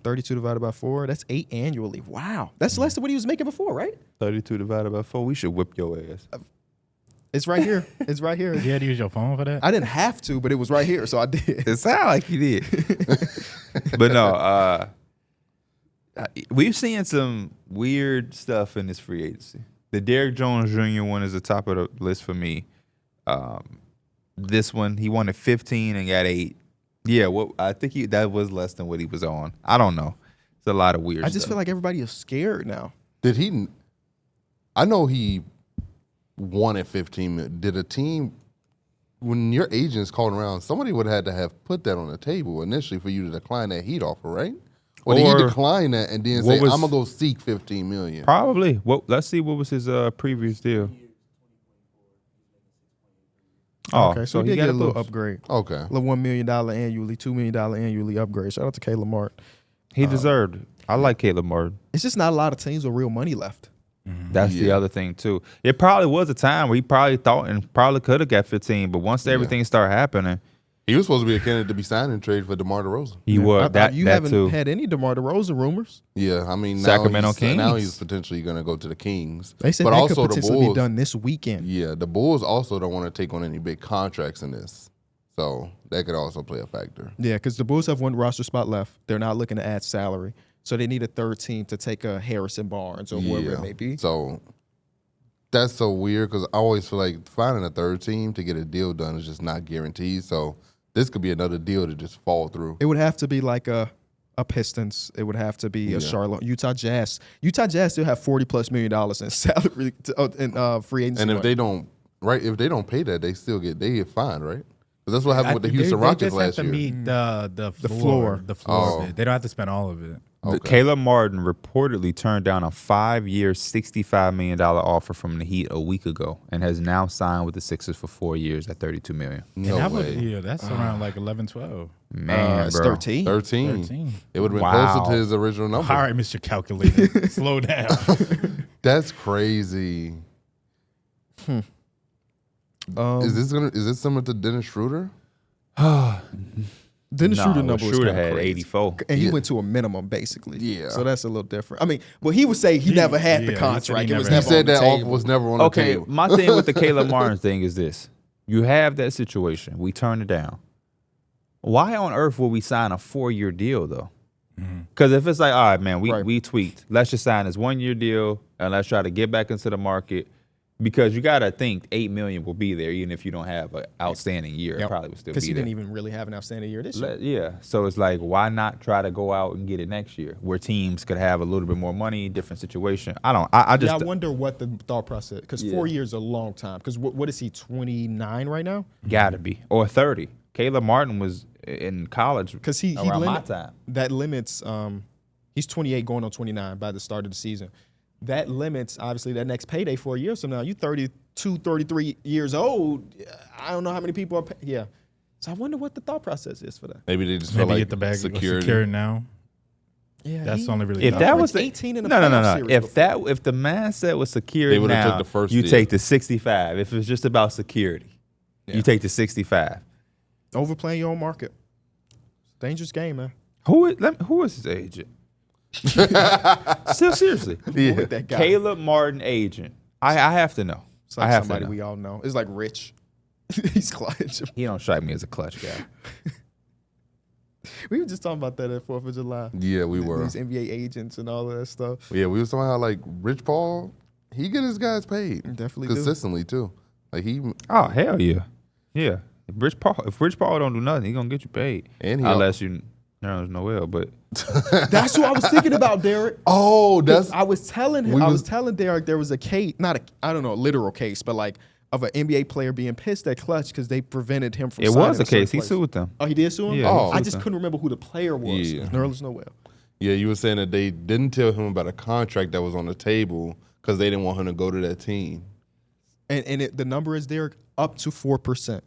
32 divided by 4, that's 8 annually. Wow. That's less than what he was making before, right? 32 divided by 4. We should whip your ass. It's right here. It's right here. You had to use your phone for that? I didn't have to, but it was right here, so I did. It sounded like you did. But no, we've seen some weird stuff in this free agency. The Derrick Jones Jr. one is the top of the list for me. This one, he wanted 15 and got 8. Yeah, I think that was less than what he was on. I don't know. It's a lot of weird I stuff. just feel like everybody is scared now. Did he? I know he wanted 15 million. Did a team, when your agent's calling around, somebody would have had to have put that on the table initially for you to decline that Heat offer, right? Or did he decline that and then say, I'm going to go seek 15 million? Probably. Let's see what was his previous deal. Oh, Okay, so he did got get a little upgrade. Okay. A little $1 million annually, $2 million annually upgrade. Shout out to Caleb Martin. He deserved it. I like Caleb Martin. It's just not a lot of teams with real money left. That's the other thing too. It probably was a time where he probably thought and probably could have got 15, but once everything started happening, He was supposed to be a candidate to be signed and trade for DeMar DeRozan. he was You that haven't too. had any DeMar DeRozan rumors. Yeah, I mean, Sacramento Kings. Now he's potentially going to go to the Kings. They said but that also could the potentially be Bulls, done this weekend. Yeah, the Bulls also don't want to take on any big contracts in this. So that could also play a factor. Yeah, because the Bulls have one roster spot left. They're not looking to add salary. So they need a third team to take a Harrison Barnes or whoever it may be. So that's so weird because I always feel like finding a third team to get a deal done is just not guaranteed. So this could be another deal to just fall through. It would have to be like a Pistons. It would have to be a Charlotte, Utah Jazz. Utah Jazz still have $40+ million in salary in free agency. And if they don't pay that, they get fined, right? Because that's what happened with the Houston Rockets last year. They just have to meet the floor. The floor bit. They don't have to spend all of it. Okay. Caleb Martin reportedly turned down a 5-year, $65 million offer from the Heat a week ago and has now signed with the Sixers for 4 years at $32 million. No way. That's around like 11, 12. Man, it's bro. 13. 13. It would have been closer to his original number. All right, Mr. Calculator. Slow down. That's crazy. Is this similar to Dennis Schroeder? Dennis Schroeder number was Schroeder kinda had crazy. 84. And he went to a minimum, basically. Yeah. So that's a little different. I mean, well, he would say he never had the he contract. said he It was never never He said on the that offer table. was never on the Okay, table. my thing with the Caleb Martin thing is this. You have that situation. We turn it down. Why on earth would we sign a 4-year deal, though? Because if it's like, all right, man, we tweaked. Let's just sign this 1-year deal, and let's try to get back into the market. Because you got to think $8 million will be there, even if you don't have an outstanding year. It probably will still be there. Because he didn't even really have an outstanding year this year. Yeah. So it's like, why not try to go out and get it next year where teams could have a little bit more money, different situation? I wonder what the thought process, because 4 years is a long time. Because what is he, 29 right now? Gotta be. Or 30. Caleb Martin was in college Because he around my time. That limits, he's 28 going on 29 by the start of the season. That limits, obviously, that next payday 4 years from now. You 32, 33 years old. I don't know how many people are yeah. So I wonder what the thought process is for that. Maybe they just feel Maybe like get the bag security. secured now. Yeah, That's only really. If that was 18 in the no. playoff series If the mindset was security, They would've now took the first you deal. take the 65. If it's just about security, you take the 65. Overplaying your own market. Dangerous game, man. Who is his agent? Still seriously, With that guy. Caleb Martin agent. I have to know. It's like I have somebody to know. we all know. It's like Rich. He's clutch. He don't strike me as a clutch guy. We were just talking about that at 4th of July. Yeah, we were. These NBA agents and all of that stuff. Yeah, we was talking about how like Rich Paul, he get his guys paid Definitely do. consistently too. Like he Oh hell yeah, yeah. If Rich Paul don't do nothing, he gonna get you paid. And he unless you there's Noel, but That's what I was thinking about, Darrick. Oh, that's I was telling him. I was telling Darrick there was a case, I don't know, a literal case, but like of an NBA player being pissed at Clutch because they prevented him from. it signing was a certain case. He place. sued them. Oh, he did sue him. Yeah, Oh, he I sued just them. couldn't remember who the player was. Yeah. Nerlens Noel. yeah. You were saying that they didn't tell him about a contract that was on the table because they didn't want him to go to that team. And the number is Derek up to 4%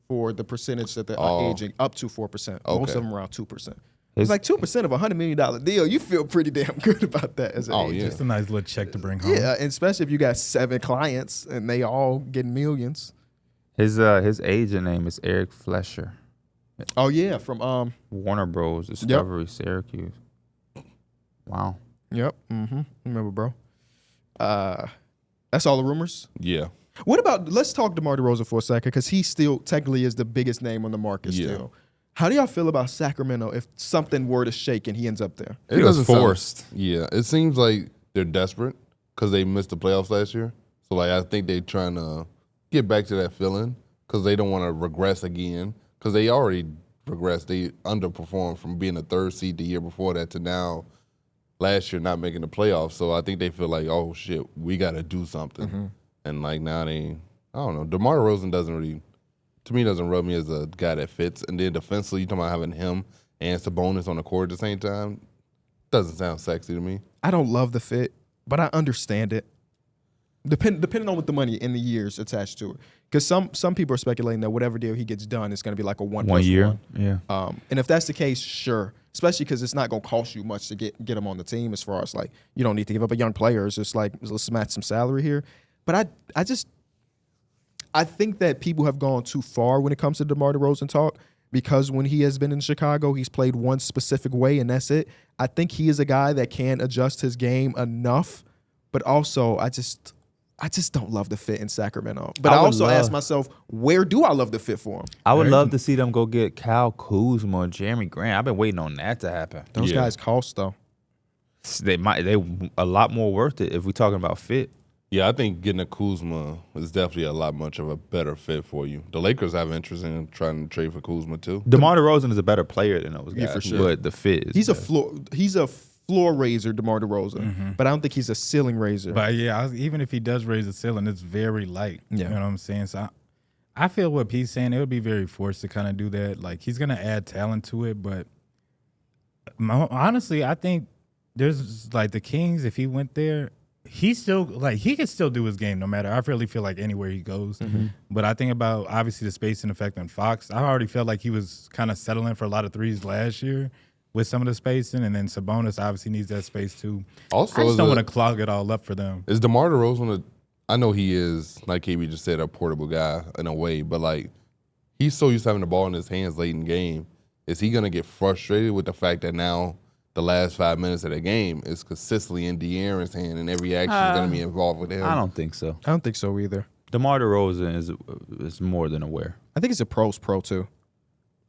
for the percentage that they're aging, up to 4%. Most Okay. of them around 2%. It's like 2% of a $100 million deal. You feel pretty damn good about that as an agent. Yeah. Just a nice little check to bring home. Yeah, and especially if you got 7 clients and they all get millions. His agent name is Eric Flesher. Oh yeah, from Warner Bros. Discovery, Syracuse. Wow. Yep. Remember, bro. That's all the rumors. Yeah. What about? Let's talk DeMar DeRozan for a second, because he still technically is the biggest name on the market. Yeah. Still, how do y'all feel about Sacramento if something were to shake and he ends up there? It was forced. Yeah, it seems like they're desperate because they missed the playoffs last year. So like I think they're trying to get back to that feeling because they don't want to regress again because they already regressed. They underperformed from being a 3rd seed the year before that to now last year not making the playoffs. So I think they feel like, oh shit, we got to do something. And like now I don't know. DeMar DeRozan doesn't rub me as a guy that fits. And then defensively, you talking about having him and Sabonis on the court at the same time, doesn't sound sexy to me. I don't love the fit, but I understand it. Depending on what the money and the years attached to it, because some people are speculating that whatever deal he gets done is going to be like a 1 year. Yeah. And if that's the case, sure. Especially because it's not going to cost you much to get him on the team. As far as like you don't need to give up a young player. It's just like let's match some salary here. But I think that people have gone too far when it comes to DeMar DeRozan talk, because when he has been in Chicago, he's played one specific way and that's it. I think he is a guy that can adjust his game enough, but also I I just don't love the fit in Sacramento. But I I would also ask love- myself, where do I love the fit for him? I would love to see them go get Kyle Kuzma or Jeremy Grant. I've been waiting on that to happen. Those guys cost though. They a lot more worth it if we're talking about fit. Yeah, I think getting a Kuzma is definitely a lot much of a better fit for you. The Lakers have interest in trying to trade for Kuzma too. DeMar DeRozan is a better player than those guys, Yeah, for sure. but the fit is He's a floor raiser, DeMar DeRozan, but I don't think he's a ceiling raiser. But yeah, even if he does raise the ceiling, it's very light. Yeah. You know what I'm saying? So I feel what Pete's saying. It would be very forced to kind of do that. Like, he's going to add talent to it. But honestly, I think there's like the Kings, if he went there, he still he can still do his game no matter. I really feel like anywhere he goes. But I think about obviously the spacing effect on Fox. I already felt like he was kind of settling for a lot of threes last year with some of the spacing, and then Sabonis obviously needs that space too. Also, I just don't want to clog it all up for them. Is DeMar DeRozan I know he is, like KB just said, a portable guy in a way, but like he's so used to having the ball in his hands late in the game. Is he gonna get frustrated with the fact that now the last 5 minutes of the game is consistently in De'Aaron's hand and every action is going to be involved with him? I don't think so. I don't think so either. DeMar DeRozan is more than aware. I think he's a pro too.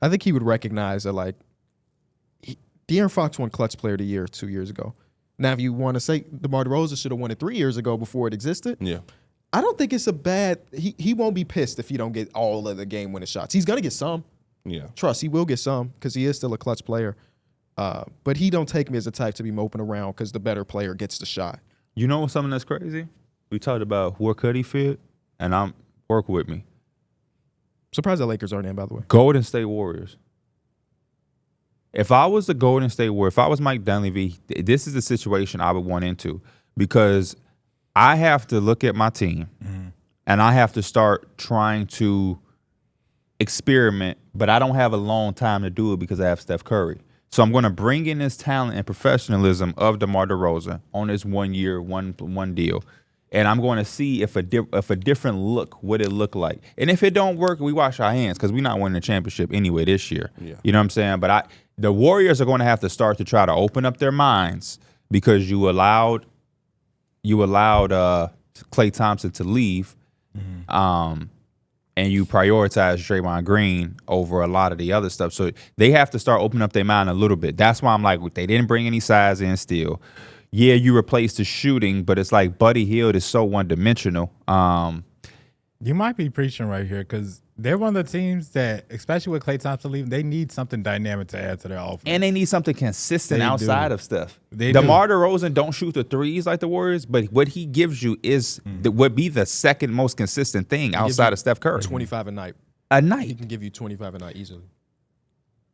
I think he would recognize that De'Aaron Fox won Clutch Player of the Year 2 years ago. Now, if you want to say DeMar DeRozan should have won it 3 years ago before it existed, Yeah. I don't think it's a bad. He won't be pissed if he don't get all of the game winning shots. He's gonna get some. Yeah. Trust, he will get some because he is still a clutch player. But he don't take me as a type to be moping around because the better player gets the shot. You know something that's crazy? We talked about where could he fit, and I'm work with me. Surprised the Lakers aren't in, by the way. Golden State Warriors. If I was the Golden State Warriors, if I was Mike Dunleavy, this is the situation I would want into because I have to look at my team and I have to start trying to experiment, but I don't have a long time to do it because I have Steph Curry. So I'm going to bring in this talent and professionalism of DeMar DeRozan on this 1 year, one deal. And I'm going to see if a different look, what it look like. And if it don't work, we wash our hands because we're not winning the championship anyway this year. Yeah. You know what I'm saying? But the Warriors are going to have to start to try to open up their minds because you allowed Klay Thompson to leave, and you prioritize Draymond Green over a lot of the other stuff. So they have to start opening up their mind a little bit. That's why I'm like, they didn't bring any size in still. Yeah, you replaced the shooting, but it's like Buddy Hield is so one-dimensional. You might be preaching right here because they're one of the teams that, especially with Klay Thompson leaving, they need something dynamic to add to their offense. And they need something consistent They outside do. of Steph. They DeMar DeRozan don't shoot the threes like the Warriors, but what he gives you is would be the second most consistent thing outside of Steph Curry. 25 a night. A He night. can give you 25 a night easily.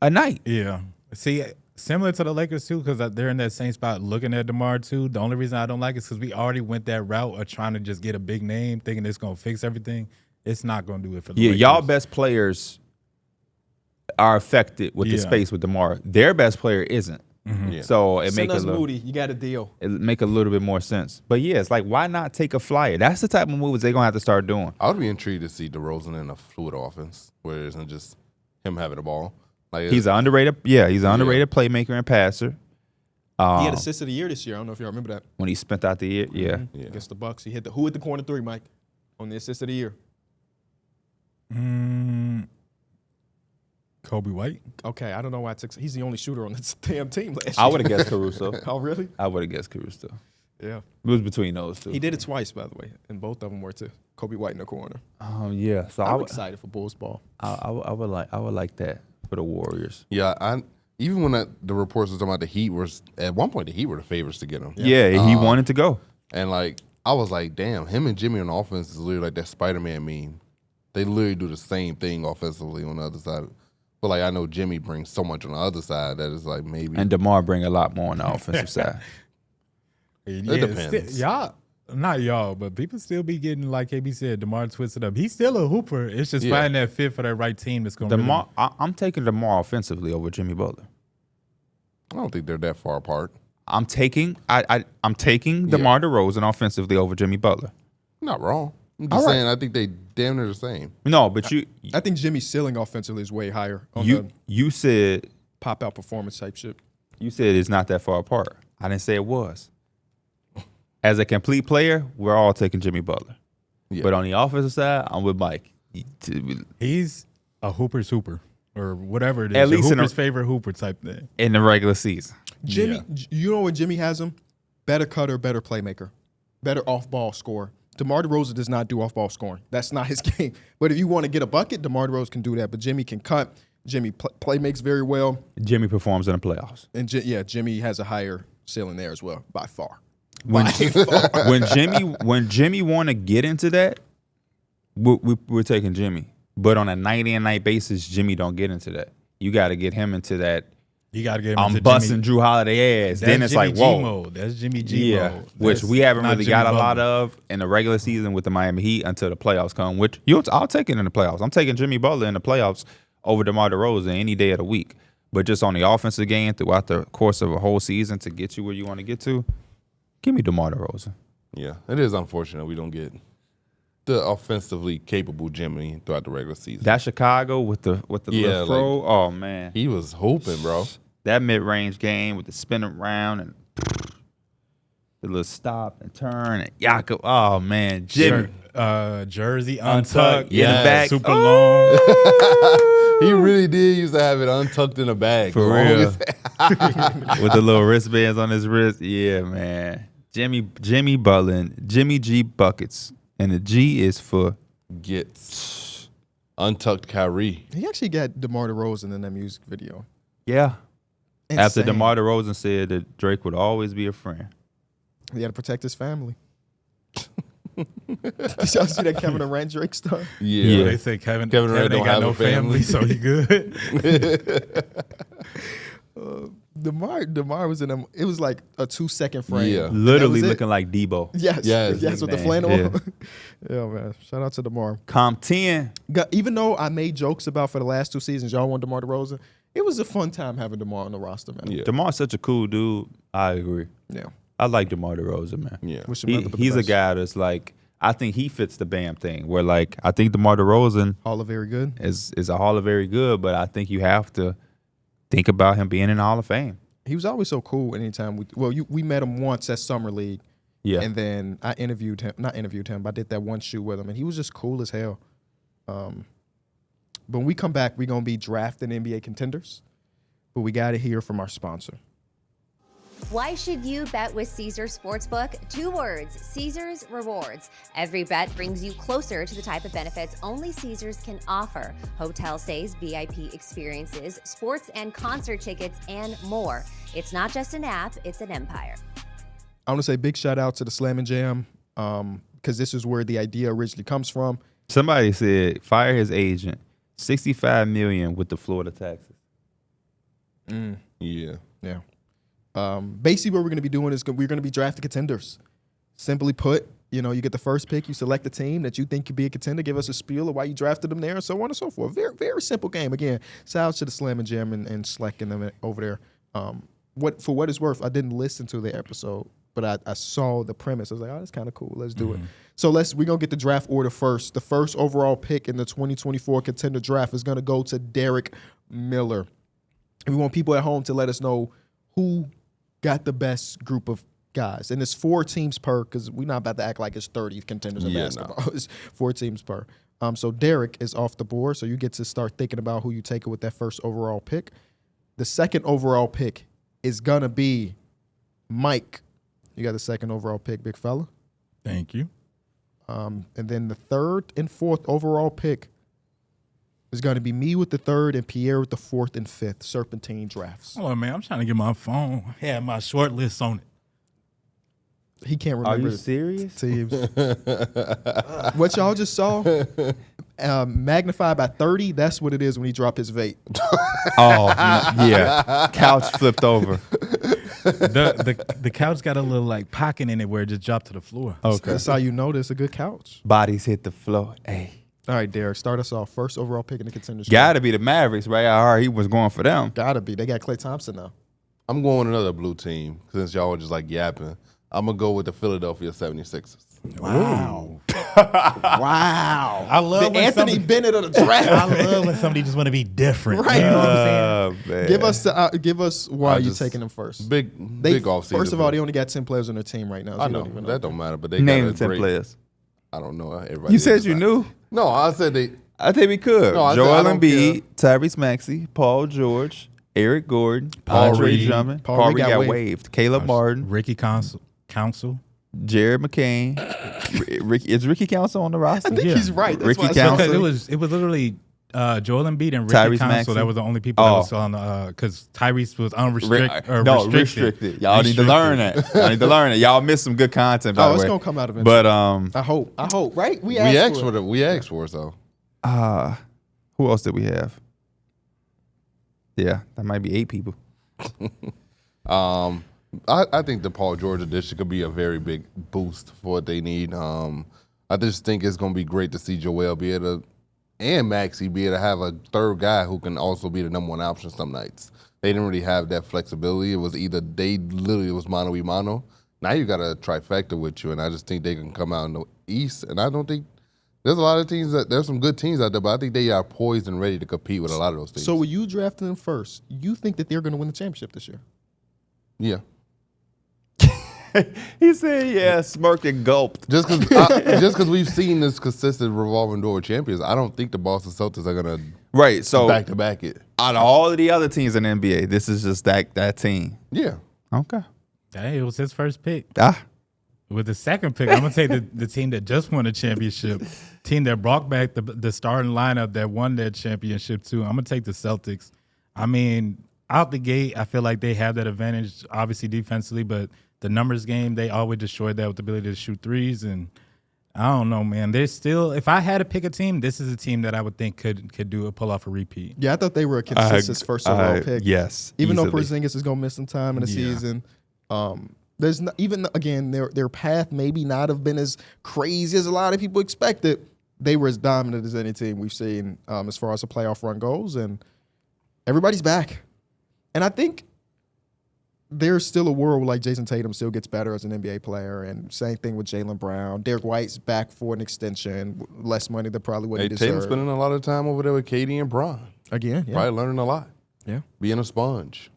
A night. Yeah. See, similar to the Lakers too, because they're in that same spot looking at DeMar too. The only reason I don't like it is because we already went that route of trying to just get a big name, thinking it's going to fix everything. It's not going to do it for the Yeah, Lakers. y'all best players are affected with the Yeah. space with DeMar. Their best player isn't. Yeah. So it Send make us a little, Moody. You got a deal. it make a little bit more sense. But yeah, it's like why not take a flyer? That's the type of moves they're gonna have to start doing. I would be intrigued to see DeRozan in a fluid offense where it isn't just him having the ball. Like He's an underrated, he's an underrated playmaker and passer. He had assist of the year this year. I don't know if y'all remember that. When he spent out the year, yeah. Against the Bucks. He hit who hit the corner three, Mike, on the assist of the year. Kobe White. Okay, I don't know why I took. He's the only shooter on this damn team last year. I would have guessed Caruso. Oh, really? I would have guessed Caruso. Yeah. It was between those two. He did it twice, by the way, and both of them were to Kobe White in the corner. Yeah. So I'm excited for Bulls ball. I would like that for the Warriors. Yeah, even when the reports was talking about the Heat was at one point the Heat were the favorites to get him. Yeah, he wanted to go. And like I was like, damn, him and Jimmy on offense is literally like that Spider-Man meme. They literally do the same thing offensively on the other side. But like I know Jimmy brings so much on the other side that it's like maybe And DeMar bring a lot more on the offensive side. Yeah, depends. Y'all, not y'all, but people still be getting, like KB said, DeMar twisted up. He's still a hooper. It's just finding that fit for that right team that's going to DeMar, I'm taking DeMar offensively over Jimmy Butler. I don't think they're that far apart. I'm taking DeMar DeRozan offensively over Jimmy Butler. Not wrong. I'm just saying I think they damn near the same. No, but I think Jimmy's ceiling offensively is way higher on the you said pop out performance type shit. it's not that far apart. I didn't say it was. as a complete player, we're all taking Jimmy Butler. Yeah. But on the offensive side, I'm with Mike. He's a Hooper's Hooper or whatever it is. At least Hooper's favorite Hooper type thing. In the regular season. Jimmy, you know what Jimmy has him? Better cutter, better playmaker, better off-ball scorer. DeMar DeRozan does not do off-ball scoring. That's not his game. But if you want to get a bucket, DeMar DeRozan can do that. But Jimmy can cut. Jimmy play makes very well. Jimmy performs in the playoffs. And Jimmy has a higher ceiling there as well, by far. When Jimmy want to get into that, we're taking Jimmy. But on a night-in-night basis, Jimmy don't get into that. You got to get him into that. You got to get him I'm into busting Jimmy. Drew Holiday ass. Then it's Jimmy like, G whoa. mode. That's Jimmy G mode. Which we haven't not really Jimmy got a Butler. lot of in the regular season with the Miami Heat until the playoffs come, which I'll take it in the playoffs. I'm taking Jimmy Butler in the playoffs over DeMar DeRozan any day of the week. But just on the offensive game throughout the course of a whole season to get you where you want to get to, give me DeMar DeRozan. Yeah, it is unfortunate we don't get the offensively capable Jimmy throughout the regular season. That Chicago with the little throw, like, oh man. He was hooping, bro. That mid-range game with the spin around and the little stop and turn and Jakob. Oh man, Jimmy. Jersey untucked. In the back. Super long. He really did used to have it untucked in a bag. For real. With the little wristbands on his wrist. Yeah, man. Jimmy Butler, Jimmy G buckets. And the G is for Gets untucked Kyrie. He actually got DeMar DeRozan in that music video. yeah. After Insane. DeMar DeRozan said that Drake would always be a friend. He had to protect his family. Did y'all see that Kevin Durant Drake stuff? Yeah. They say Kevin Durant ain't don't got have no a family. so he good. DeMar was in them. It was like a 2-second frame. Yeah. Literally That was it. looking like Debo. Yes, Yes. with the Man, flannel. yeah. Yeah, man. Shout out to DeMar. Comp 10. Even though I made jokes about for the last 2 seasons, y'all want DeMar DeRozan, it was a fun time having DeMar on the roster, man. Yeah. DeMar's such a cool dude. I agree. Yeah. I like DeMar DeRozan, man. Yeah. Wish him nothing but the He's a best. guy that's like, I think he fits the BAM thing. Where like, I think DeMar DeRozan All are very good. is a Hall of Very good, but I think you have to think about him being in the Hall of Fame. He was always so cool anytime we met him once at Summer League. Yeah. And then I not interviewed him, but I did that one shoot with him, and he was just cool as hell. But when we come back, we're going to be drafting NBA contenders, but we got to hear from our sponsor. Why should you bet with Caesars Sportsbook? 2 words, Caesars Rewards. Every bet brings you closer to the type of benefits only Caesars can offer. Hotel stays, VIP experiences, sports and concert tickets, and more. It's not just an app, it's an empire. I want to say big shout out to the Slam and Jam because this is where the idea originally comes from. Somebody said fire his agent, $65 million with the Florida taxes. Yeah. Yeah. Basically, what we're going to be doing is we're going to be drafting contenders. Simply put, you get the first pick, you select a team that you think could be a contender, give us a spiel of why you drafted them there, and so on and so forth. Very, very simple game. Again, shout out to the Slam and Jam and Slack and them over there. For what it's worth, I didn't listen to the episode, but I saw the premise. I was like, oh, that's kind of cool. Let's do it. So we're going to get the draft order first. The first overall pick in the 2024 contender draft is going to go to Darrick Miller. And we want people at home to let us know who got the best group of guys. And it's 4 teams per, because we're not about to act like it's 30 contenders in basketball. No. It's 4 teams per. So Darrick is off the board, so you get to start thinking about who you take with that first overall pick. The second overall pick is going to be Mike. You got the second overall pick, big fella. Thank you. And then the third and fourth overall pick is going to be me with the third and Pierre with the 4th and 5th. Serpentine drafts. Hold on, man. I'm trying to get my phone. Had my short list on it. He can't Are remember you serious? teams. What y'all just saw, magnified by 30, that's what it is when he dropped his vape. Oh, yeah. Couch flipped over. The couch got a little like pocket in it where it just dropped to the floor. Okay. That's how you know it's a good couch. Bodies hit the floor. Hey. All right, Derek, start us off. First overall pick in the contenders. Gotta be the Mavericks, right? I heard he was going for them. Gotta be. They got Klay Thompson now. I'm going with another blue team since y'all were just like yapping. I'm going to go with the Philadelphia 76ers. Wow. Wow. I love the when Anthony somebody- Bennett of the draft. I love when somebody just want to be different. Right. You know what I'm saying? Man. Give us why I you just- taking them first. Big offseason. First of all, they only got 10 players on their team right now. So I you know don't even that don't matter, but they Name got a the 10 great, players. I don't know. Everybody You said is you not- knew. No, I said they. I think we could. No, I said I Joel don't Embiid, Tyrese Maxey, Paul George, Eric Gordon, Paul Andre Reed. Drummond. Paul Paul Reed Reed got got waived. Caleb Martin, Ricky Council. Jared McCain. Is Ricky Council on the roster? I think he's right. That's Ricky why I Council. said- Because it was literally Joel Embiid and Ricky Tyrese Council. Maxey. That was the only people that Oh. was on because Tyrese was unrestricted. Restricted. Y'all need to learn that. Y'all need to learn it. Y'all missed some good content, by Oh, the it's way. gonna come out eventually. But I hope. Right? We asked for it. We asked for it, so. who else did we have? Yeah, that might be 8 people. I think the Paul George addition could be a very big boost for what they need. I just think it's going to be great to see Joel be able to, and Maxey be able to have a third guy who can also be the number one option some nights. They didn't really have that flexibility. It was either it was mano y mano. Now you got a trifecta with you, and I just think they can come out in the East. And I don't think there's a lot of teams there's some good teams out there, but I think they are poised and ready to compete with a lot of those teams. So when you drafted them first, you think that they're going to win the championship this year? Yeah. He said, yeah, smirked and gulped. Just because we've seen this consistent revolving door with champions, I don't think the Boston Celtics are gonna Right, so back to back it. out of all of the other teams in the NBA, this is just that team. Yeah, Okay. Hey, it was his first pick. Ah, With the second pick, I'm gonna take the team that just won a championship, team that brought back the starting lineup that won that championship too. I'm gonna take the Celtics. I mean, out the gate, I feel like they have that advantage, obviously defensively, but the numbers game, they always destroyed that with the ability to shoot threes. And I don't know, man. There's still, if I had to pick a team, this is a team that I would think could pull off a repeat. Yeah, I thought they were a consensus first overall pick. Yes. Even though easily. Porzingis is going to miss some time in the Yeah. season, there's not, even again their path maybe not have been as crazy as a lot of people expected. They were as dominant as any team we've seen as far as the playoff run goes, and everybody's back. And I think there's still a world where like Jason Tatum still gets better as an NBA player, and same thing with Jaylen Brown. Derek White's back for an extension, less money than probably what he Tatum deserved. spending a lot of time over there with KD and Bron. Again, yeah. Probably learning a lot. Yeah. Being a sponge.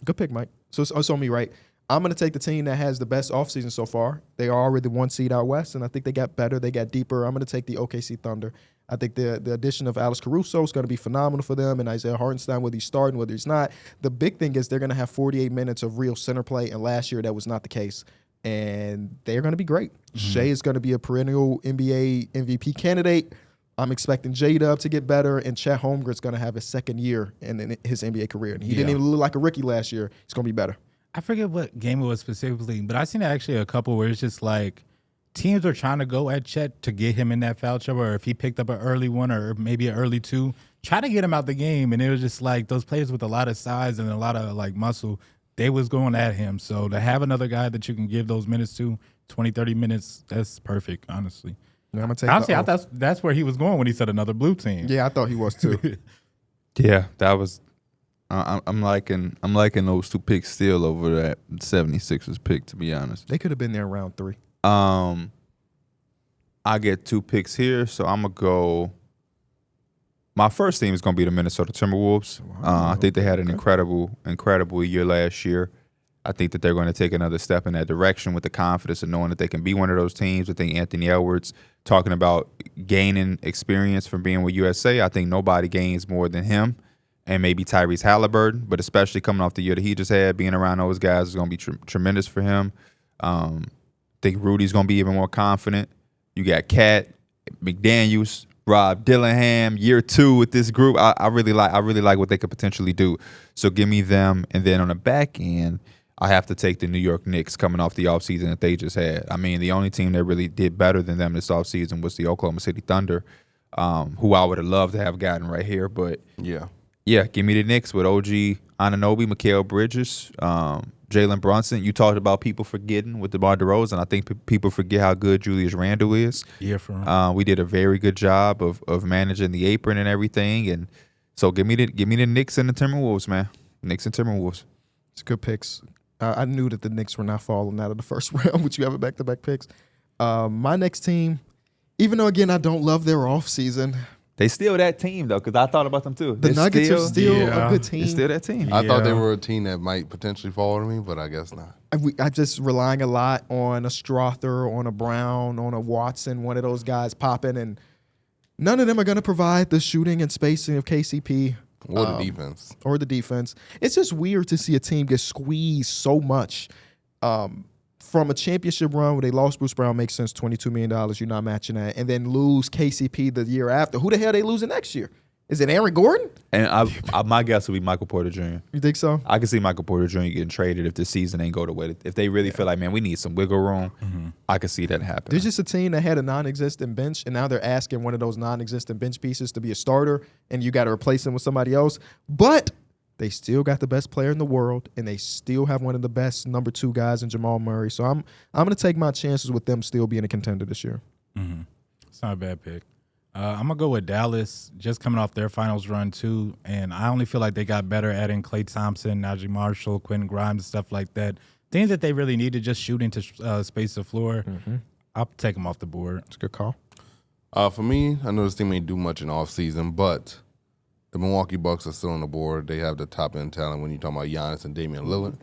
Good pick, Mike. So it's on me, right? I'm going to take the team that has the best offseason so far. They are already the 1 seed out west, and I think they got better. They got deeper. I'm going to take the OKC Thunder. I think the addition of Alex Caruso is going to be phenomenal for them, and Isaiah Hartenstein, whether he's starting, whether he's not. The big thing is they're going to have 48 minutes of real center play, and last year that was not the case. And they're going to be great. Shea is going to be a perennial NBA MVP candidate. I'm expecting J-Dub to get better, and Chet Holmgren's going to have his second year in his NBA career. And he didn't even look like a rookie last year. He's going to be better. I forget what game it was specifically, but I seen actually a couple where it's just like teams are trying to go at Chet to get him in that foul trouble, or if he picked up an early one or maybe an early two, try to get him out the game. And it was just like those players with a lot of size and a lot of like muscle, they was going at him. So to have another guy that you can give those minutes to, 20, 30 minutes, that's perfect, honestly. Yeah, I'm gonna take Honestly, I thought that's where he was going when he said another blue team. Yeah, I thought he was too. Yeah, that was. I'm liking those 2 picks still over that 76ers pick, to be honest. They could have been there in round 3. I get 2 picks here, so I'm gonna go. My first team is gonna be the Minnesota Timberwolves. I think they had an incredible year last year. I think that they're going to take another step in that direction with the confidence of knowing that they can be one of those teams. I think Anthony Edwards talking about gaining experience from being with USA. I think nobody gains more than him, and maybe Tyrese Halliburton, but especially coming off the year that he just had, being around those guys is going to be tremendous for him. I think Rudy's going to be even more confident. You got Cat, McDaniels, Rob Dillingham, year 2 with this group. I really like what they could potentially do. So give me them, and then on the back end, I have to take the New York Knicks coming off the offseason that they just had. I mean, the only team that really did better than them this offseason was the Oklahoma City Thunder, who I would have loved to have gotten right here. But, yeah, give me the Knicks with OG Anunoby, Mikal Bridges, Jalen Brunson. You talked about people forgetting with DeMar DeRozan. I think people forget how good Julius Randle is. Yeah, for him. We did a very good job of managing the apron and everything. And so give me the Knicks and the Timberwolves, man. Knicks and Timberwolves. It's good picks. I knew that the Knicks were not falling out of the first round, but you have a back-to-back picks. My next team Even though, again, I don't love their offseason. They still that team though, because I thought about them too. The Nuggets are still a good team. It's still that team. I thought they were a team that might potentially fall to me, but I guess not. I'm just relying a lot on a Strother, on a Brown, on a Watson, one of those guys popping, and none of them are going to provide the shooting and spacing of KCP. Or the defense. Or the defense. It's just weird to see a team get squeezed so much. From a championship run where they lost Bruce Brown, makes sense, $22 million, you're not matching that, and then lose KCP the year after. Who the hell are they losing next year? Is it Aaron Gordon? And my guess would be Michael Porter Jr. You think so? I can see Michael Porter Jr. getting traded if the season ain't go the way. If they really feel like, man, we need some wiggle room, I can see that happen. There's just a team that had a non-existent bench, and now they're asking one of those non-existent bench pieces to be a starter, and you got to replace him with somebody else. But they still got the best player in the world, and they still have one of the best number 2 guys in Jamal Murray. So I'm going to take my chances with them still being a contender this year. It's not a bad pick. I'm going to go with Dallas, just coming off their finals run, too. And I only feel like they got better adding Klay Thompson, Najee Marshall, Quentin Grimes, stuff like that. Things that they really need to just shoot into space the floor. I'll take them off the board. It's a good call. For me, I know this team ain't do much in offseason, but the Milwaukee Bucks are still on the board. They have the top-end talent when you're talking about Giannis and Damian Lillard.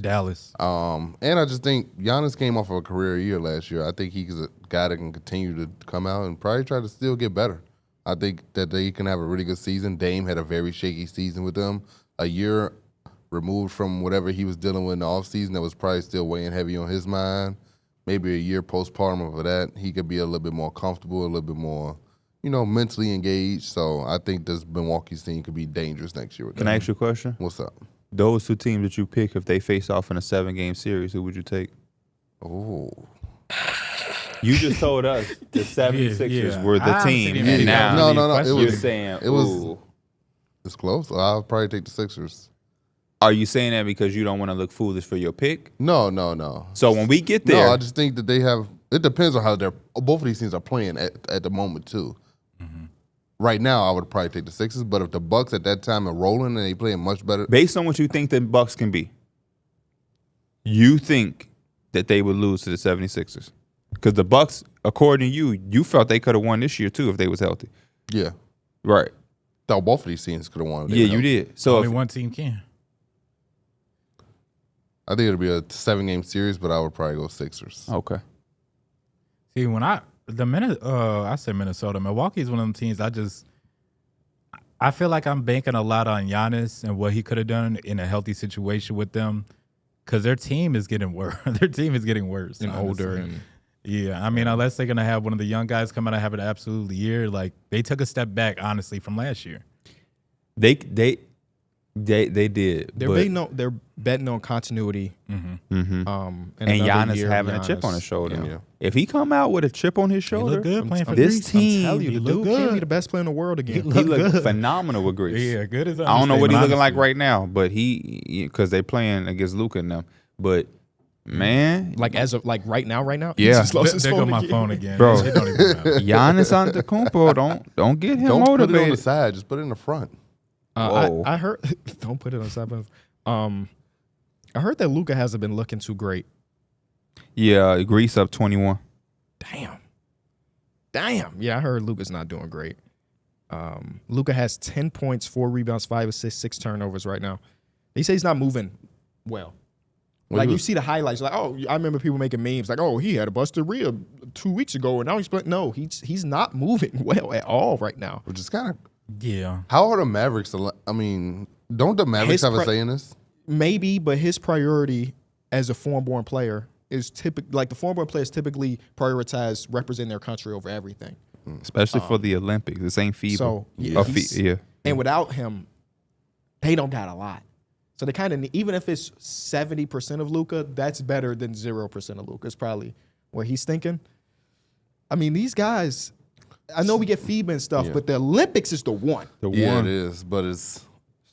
Dallas. And I just think Giannis came off of a career year last year. I think he's a guy that can continue to come out and probably try to still get better. I think that they can have a really good season. Dame had a very shaky season with them. A year removed from whatever he was dealing with in the offseason that was probably still weighing heavy on his mind. Maybe a year postpartum of that, he could be a little bit more comfortable, a little bit more, mentally engaged. So I think this Milwaukee team could be dangerous next year with them. Can I ask you a question? What's up? Those 2 teams that you pick, if they face off in a 7-game series, who would you take? Oh. You just told us the 76ers were the I haven't team, seen and any now No. you're saying, It's close. I'll probably take the Sixers. Are you saying that because you don't want to look foolish for your pick? No. So when we get there, No, I just think that they have. It depends on how both of these teams are playing at the moment too. Right now, I would probably take the Sixers, but if the Bucks at that time are rolling and they playing much better, based on what you think the Bucks can be, you think that they would lose to the 76ers? Because the Bucks, according to you felt they could have won this year too if they was healthy. yeah, Right. thought both of these teams could have won. if they Yeah, were you healthy. did. So Only if, one team can. I think it'll be a 7-game series, but I would probably go Sixers. okay. See, when I said Minnesota, Milwaukee is one of them teams I feel like I'm banking a lot on Giannis and what he could have done in a healthy situation with them, because their team is getting worse. Their team is getting worse And honestly. older. And Yeah, I mean, unless they're gonna have one of the young guys come out and have an absolute year, like they took a step back, honestly, from last year. They did. they're betting on continuity. And another Giannis year of having a chip on his Giannis. shoulder. Yeah. If he come out with a chip on his He shoulder, look good playing for this Greece. team, I'm telling you, the look dude can be good. the best player in the world again. he looked phenomenal with Greece. Yeah, good as I don't know what he's looking like honestly. right now, but because they playing against Luka and them. But man, Like right now. He Yeah. just lost his There go phone my again. phone again, Bro. It don't even matter. Giannis Antetokounmpo, don't get him Don't put it on the motivated. side. Just put it in the front. Whoa. I heard. Don't put it on the side. I heard that Luka hasn't been looking too great. Yeah, Greece up 21. Damn. Yeah, I heard Luka's not doing great. Luka has 10 points, 4 rebounds, 5 assists, 6 turnovers right now. They say he's not moving well. Like, you see the highlights, like, oh, I remember people making memes, like, oh, he had a busted rib 2 weeks ago, and now he's playing. No, he's not moving well at all right now. Which is kind of. Yeah. How are the Mavericks? I mean, don't the Mavericks have a say in this? Maybe, but his priority as a foreign-born player is typically, like, the foreign-born players typically prioritize representing their country over everything. Especially for the Olympics. This ain't FIBA. So, yeah. yeah, and without him, they don't got a lot. So they kind of, even if it's 70% of Luka, that's better than 0% of Luka. It's probably where he's thinking. I mean, these guys, I know we get FIBA and stuff, but the Olympics is the one. The Yeah, one. it is, but it's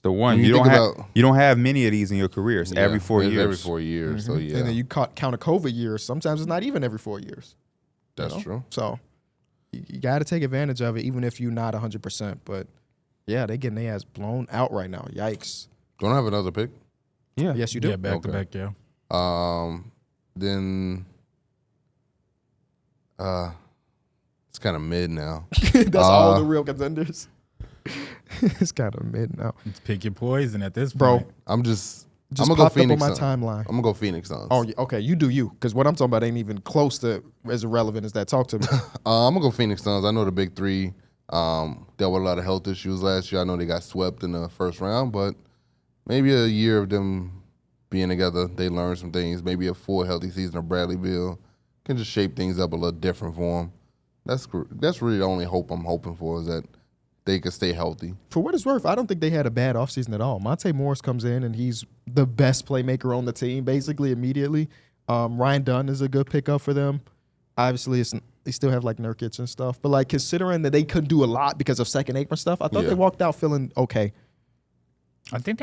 The one. When You you don't think have about- you don't have many of these in your careers. Every 4 it's years. Every 4 years. So yeah, And then you count a COVID year. Sometimes it's not even every 4 years. that's true. So you got to take advantage of it, even if you're not 100%. But yeah, they getting their ass blown out right now. Yikes. Don't I have another pick? Yeah. Yes, you do. Yeah, back to Okay. back, yeah. Then It's kind of mid now. That's all the real contenders. It's kind of mid now. Let's pick your poison at this Bro, point. I'm gonna go popped up Phoenix on my Suns. timeline. I'm gonna go Phoenix Suns. Oh, yeah, okay. You do you. Because what I'm talking about ain't even close to as irrelevant as that. Talk to me. I'm gonna go Phoenix Suns. I know the big three dealt with a lot of health issues last year. I know they got swept in the first round, but maybe a year of them being together, they learned some things. Maybe a full healthy season of Bradley Beal can just shape things up a little different for them. That's really the only hope I'm hoping for is that they could stay healthy. For what it's worth, I don't think they had a bad offseason at all. Monte Morris comes in, and he's the best playmaker on the team, basically, immediately. Ryan Dunn is a good pickup for them. Obviously, they still have, like, Nurkic and stuff. But, like, considering that they couldn't do a lot because of second apron stuff, I thought they walked out feeling okay. I think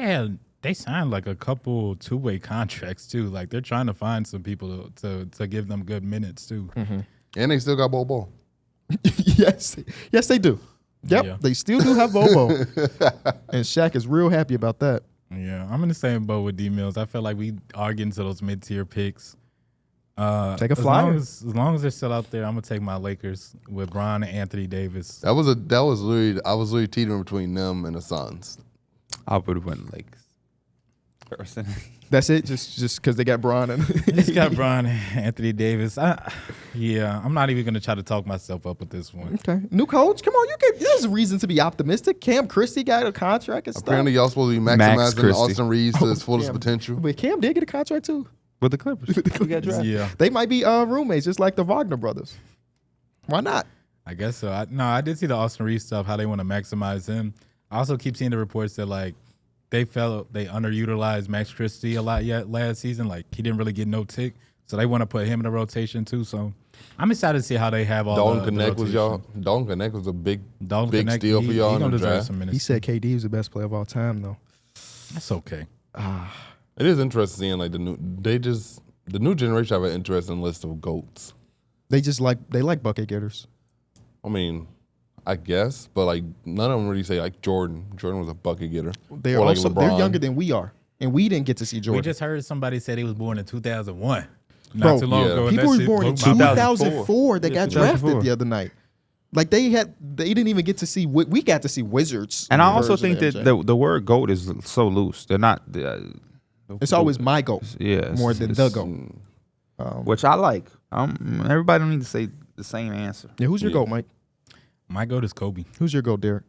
they signed like a couple two-way contracts too. Like they're trying to find some people to give them good minutes too. Mm-hmm. And they still got Bobo. Yes, they do. Yep, Yeah. they still do have Bobo. And Shaq is real happy about that. Yeah, I'm in the same boat with DMills. I feel like we are getting to those mid-tier picks. Take a flyer. As long as they're still out there, I'm gonna take my Lakers with Bron and Anthony Davis. I was literally teetering between them and the Suns. I would have went Lakers. Personally. That's it, just because they got Bron and He's got Bron and Anthony Davis. I'm not even gonna try to talk myself up with this one. Okay, new coach. Come on, there's a reason to be optimistic. Cam Christie got a contract and stuff. Apparently, y'all supposed to be Max maximizing Christie. Austin Reeves to his fullest Cam. potential. But Cam did get a contract too. With the Clippers. We got drafted. Yeah, They might be roommates, just like the Wagner brothers. Why not? I guess so. I did see the Austin Reeves stuff, how they want to maximize him. I also keep seeing the reports that like they felt they underutilized Max Christie a lot yet last season. Like he didn't really get no tick, so they want to put him in the rotation too. So I'm excited to see how they have all Dalton the Connect was rotation. Dalton Connect was a big Dalton big Connect, steal for y'all he in gonna the deserve draft. some minutes. He said KD was the best player of all time, though. That's okay. It is interesting seeing like the new generation have an interesting list of GOATs. They like bucket getters. I mean, I guess, but like none of them really say like Jordan. Jordan was a bucket getter. They're Or like also they're LeBron. younger than we are, and we didn't get to see We Jordan. just heard somebody say he was born in 2001. Bro, Not too long yeah. ago. and People that were shit born in blew my mind. 2004 that got 2004. drafted the other night. Like they didn't even get to see. We got to see Wizards. And I also version think of that MJ. the word GOAT is so loose. They're not. It's always my goal. Yeah, more than the goal. which I like. Everybody don't need to say the same answer. Yeah, who's your goal, Mike? My goat is Kobe. Who's your goal, Derek?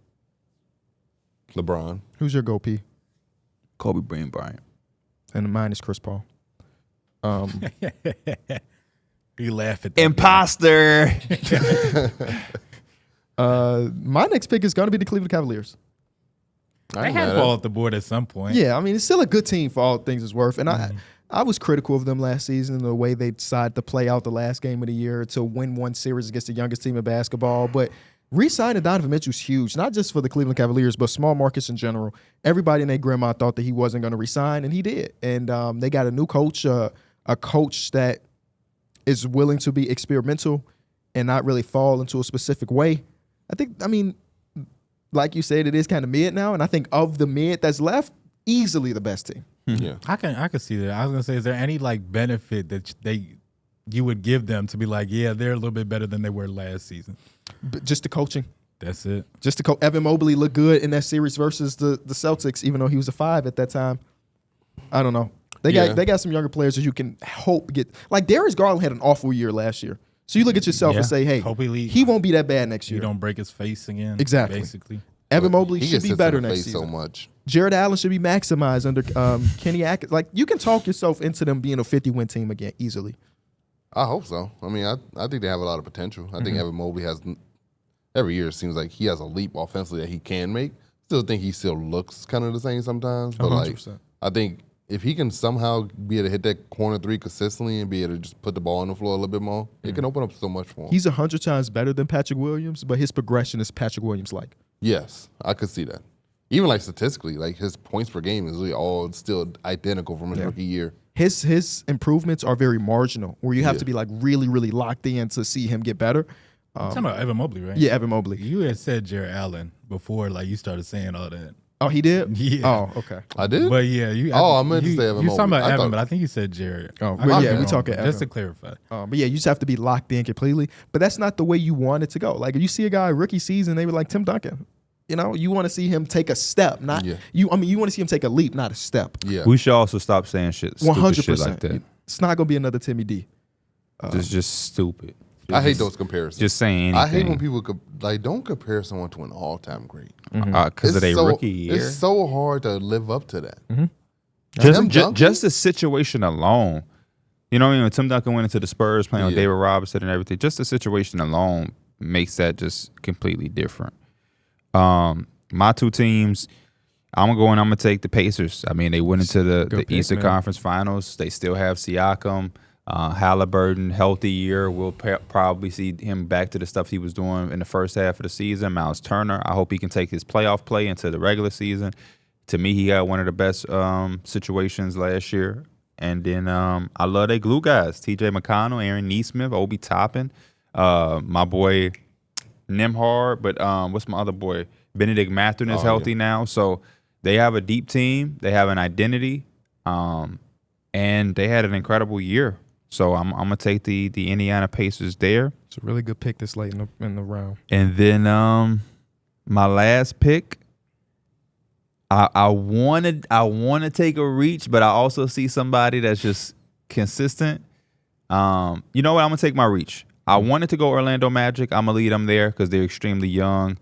LeBron. Who's your goal, P? Kobe Bryant. And mine is Chris Paul. You laugh at that. Imposter. My next pick is going to be the Cleveland Cavaliers. They had to fall off the board at some point. Yeah, I mean, it's still a good team for all things it's worth. And I was critical of them last season, the way they decided to play out the last game of the year to win one series against the youngest team in basketball. But re-signing Donovan Mitchell's huge, not just for the Cleveland Cavaliers, but small markets in general. Everybody in their grandma thought that he wasn't going to resign, and he did. And they got a new coach, a coach that is willing to be experimental and not really fall into a specific way. I mean, like you said, it is kind of mid now, and I think of the mid that's left, easily the best team. Yeah. I can see that. I was gonna say, is there any like benefit that you would give them to be like, yeah, they're a little bit better than they were last season? But just the coaching. That's it. Just to Evan Mobley looked good in that series versus the Celtics, even though he was a 5 at that time. I don't know. They got some younger players that you can hope get. Like Darius Garland had an awful year last year. So you look at yourself and say, hey, Hopefully he won't be that bad next You year. don't break his face again. Exactly. Basically. Evan Mobley He should gets be hit better in the next face season. so much. Jared Allen should be maximized under Kenny Atkins. Like you can talk yourself into them being a 50-win team again easily. I hope so. I mean, I think they have a lot of potential. I think Evan Mobley has every year it seems like he has a leap offensively that he can make. Still think he still looks kind of the same sometimes, but like 100%. I think if he can somehow be able to hit that corner three consistently and be able to just put the ball on the floor a little bit more, it can open up so much for him. He's 100 times better than Patrick Williams, but his progression is Patrick Williams-like. Yes, I could see that. Even like statistically, like his points per game is really all still identical from his rookie year. His improvements are very marginal, where you have to be like really, really locked in to see him get better. You're talking about Evan Mobley, right? Yeah, Evan Mobley. You had said Jared Allen before, like you started saying all that. Oh, he did? Yeah. Oh, okay. I did. But yeah, you. I meant to say Evan You talking Mobley. about I Evan, thought- but I think you said Jared. Oh, I but could yeah, be we wrong, talking but just to Evan. clarify. But yeah, you just have to be locked in completely. But that's not the way you want it to go. Like if you see a guy rookie season, they were like Tim Duncan. You know, you want to see him take a step, not Yeah. you. I mean, you want to see him take a leap, not a step. Yeah. We should also stop saying shit. Stupid 100%. shit like that. It's not gonna be another Timmy D. Just stupid. I hate those comparisons. Just saying anything. I hate when people don't compare someone to an all-time great. because of their rookie year. It's so hard to live up to that. Tim Just the situation alone. You know what I mean? When Tim Duncan went into the Spurs playing with Yeah. David Robinson and everything, just the situation alone makes that just completely different. My two teams, I'm going to take the Pacers. I mean, they went into the pick, Eastern man. Conference Finals. They still have Siakam. Halliburton, healthy year. We'll probably see him back to the stuff he was doing in the first half of the season. Miles Turner, I hope he can take his playoff play into the regular season. To me, he got one of the best situations last year. And then I love their glue guys, T.J. McConnell, Aaron Nesmith, Obi Toppin, my boy Nembhard, but what's my other boy? Benedict Mathurin is healthy now. So they have a deep team. They have an identity. And they had an incredible year. So I'm gonna take the Indiana Pacers there. It's a really good pick this late in the round. And then my last pick, I wanna take a reach, but I also see somebody that's just consistent. You know what? I'm gonna take my reach. I wanted to go Orlando Magic. I'm gonna lead them there because they're extremely young.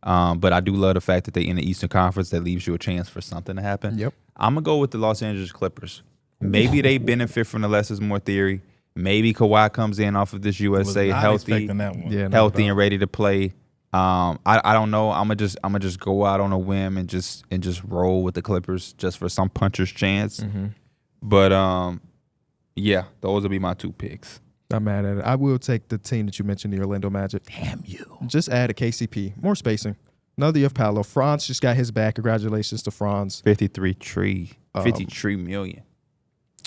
But I do love the fact that they're in the Eastern Conference. That leaves you a chance for something to happen. Yep. I'm gonna go with the Los Angeles Clippers. Maybe they benefit from the less is more theory. Maybe Kawhi comes in off of this USA Was not healthy, expecting that one. Yeah, not healthy at all. and ready to play. I don't know. I'm gonna just go out on a whim and just roll with the Clippers just for some puncher's chance. But yeah, those will be my two picks. Not mad at it. I will take the team that you mentioned, the Orlando Magic. Damn you. Just add a KCP, more spacing. Another year of Paolo. Franz just got his back. Congratulations to Franz. 53 million.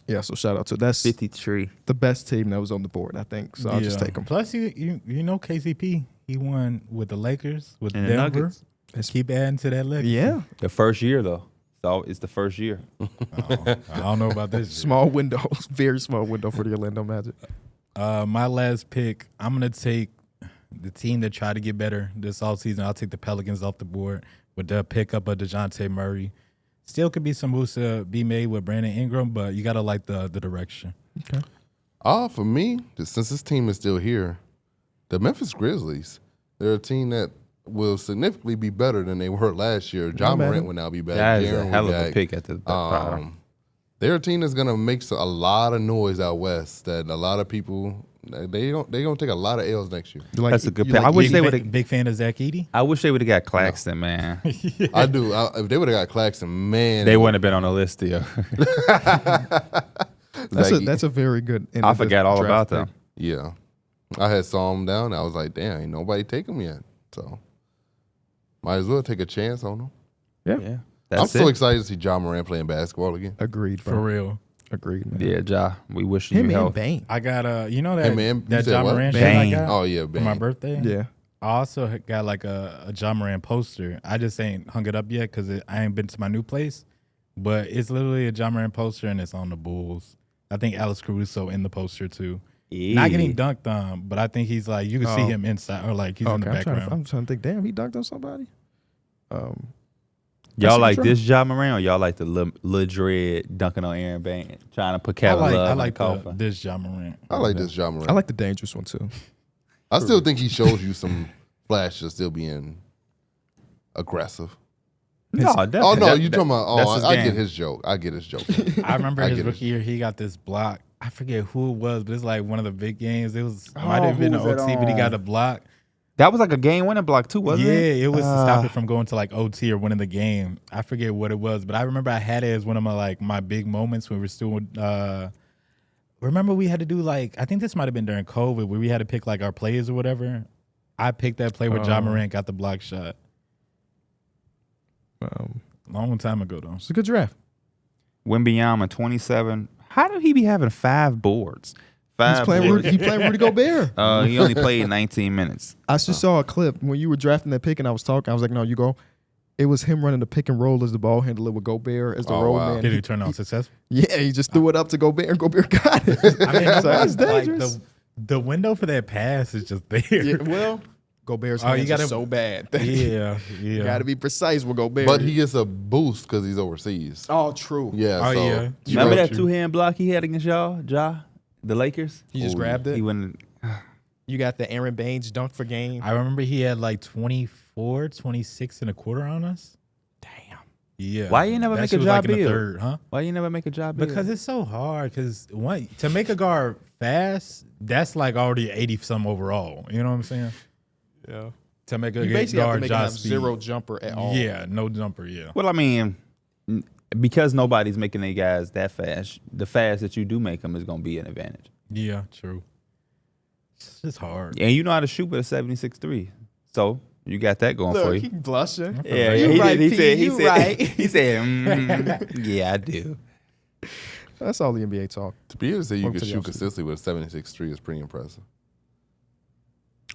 Yeah, so shout out to that's 53. the best team that was on the board, I think. So I'll just take him. Plus, you know KCP, he won with the Lakers, with And the Denver. Nuggets. Keep adding to that legacy. Yeah, The first year though. So it's the first year. I don't know about this. small window, very small window for the Orlando Magic. My last pick, I'm going to take the team that tried to get better this offseason. I'll take the Pelicans off the board with the pickup of DeJounte Murray. Still could be some moves to be made with Brandon Ingram, but you got to like the direction. For me, since this team is still here, the Memphis Grizzlies, they're a team that will significantly be better than they were last year. John man. Morant will now be back. That is Jaren a will hell be of a back. pick at the bottom. They're a team that's gonna make a lot of noise out west. That a lot of people they gonna take a lot of L's next year. You like, That's a good you pick. like I wish Iggy? they would've- Big fan of Zach Edey. I wish they would have got Claxton, man. I do. If they would have got Claxton, man, They wouldn't have been on the list still. That's a very good. end I of the forgot all about draft them. Yeah, I had saw him down. I was like, damn, ain't nobody take him yet. So might as well take a chance on him. pick. Yeah, Yeah. I'm That's so it. excited to see John Morant playing basketball again. agreed, bro. For real. Agreed, man. Yeah, Ja. We wish Him you and health. Bane. I got you know Hey, that man, you that said John what? Morant shirt Bane. I got Oh yeah, for my Bane. birthday. Yeah, I also got like a John Morant poster. I just ain't hung it up yet because I ain't been to my new place. But it's literally a John Morant poster and it's on the Bulls. I think Alex Caruso in the poster too. Not getting dunked on, but I think he's like you can see Oh. him inside or like he's in the okay. background. I'm trying to think. Damn, he dunked on somebody. Y'all like true. this Ja Morant, or y'all like the Lil Dread dunking on Aaron Bain, trying to put Kevin Love I in like the coffin? this John Morant. I like this John Morant. I like the dangerous one too. I still think he shows you some flash of still being aggressive. No, Oh definitely. no, That- you talking about? that's Oh, his I game. get his joke. I get his joke. I remember I his get it. rookie year, he got this block. I forget who it was, but it's like one of the big games. It was Oh, might have been who an was that OT, but he got on? a block. That was like a game-winning block too, wasn't Yeah, it? it was to stop it from going to like OT or winning the game. I forget what it was, but I remember I had it as one of my big moments when we were still. Remember we had to do like I think this might have been during COVID where we had to pick like our plays or whatever. I picked that play where John Morant got the block shot. Long time ago though. It's a good draft. Wembanyama, 27. How did he be having 5 boards? He's 5 playing. boards. He playing Rudy Gobert. He only played 19 minutes. I just saw a clip when you were drafting that pick, and I was talking. I was like, "No, you go." It was him running the pick and roll as the ball handler with Gobert as the roll man. Did he turn out successful? Yeah, he just threw it up to Gobert, and Gobert got it. I mean, So that's like, dangerous. the window for that pass is just there. Yeah, well, Gobert's hands gotta- are so bad. yeah. You got to be precise with Gobert. But he gets a boost because he's overseas. Oh, true. Yeah. Oh, so yeah. Remember that True. 2-hand block he had against y'all, the Lakers? He just grabbed it. He went. You got the Aaron Baines dunk for game. I remember he had like 24, 26 and a quarter on us. Damn. Yeah. Why you never That make a shit was job like in the build? third, huh? Why you never make a job? Because it's so hard. Because to make a guard fast, that's like already 80 some overall. You know what I'm saying? Yeah. To make a You basically have to guard make him have job speed. zero jumper at all. Yeah, no jumper. Yeah. Well, I mean, because nobody's making their guys that fast, the fast that you do make them is going to be an advantage. Yeah, true. It's just hard. And you know how to shoot with a 76-3. So you got that going for Look, you. he blushing. Yeah, You he right, did. He P, said. He you said. right. He said. Yeah, I do. That's all the NBA talk. to be able to say you Welcome can to the shoot offseason. consistently with a 76-3 is pretty impressive.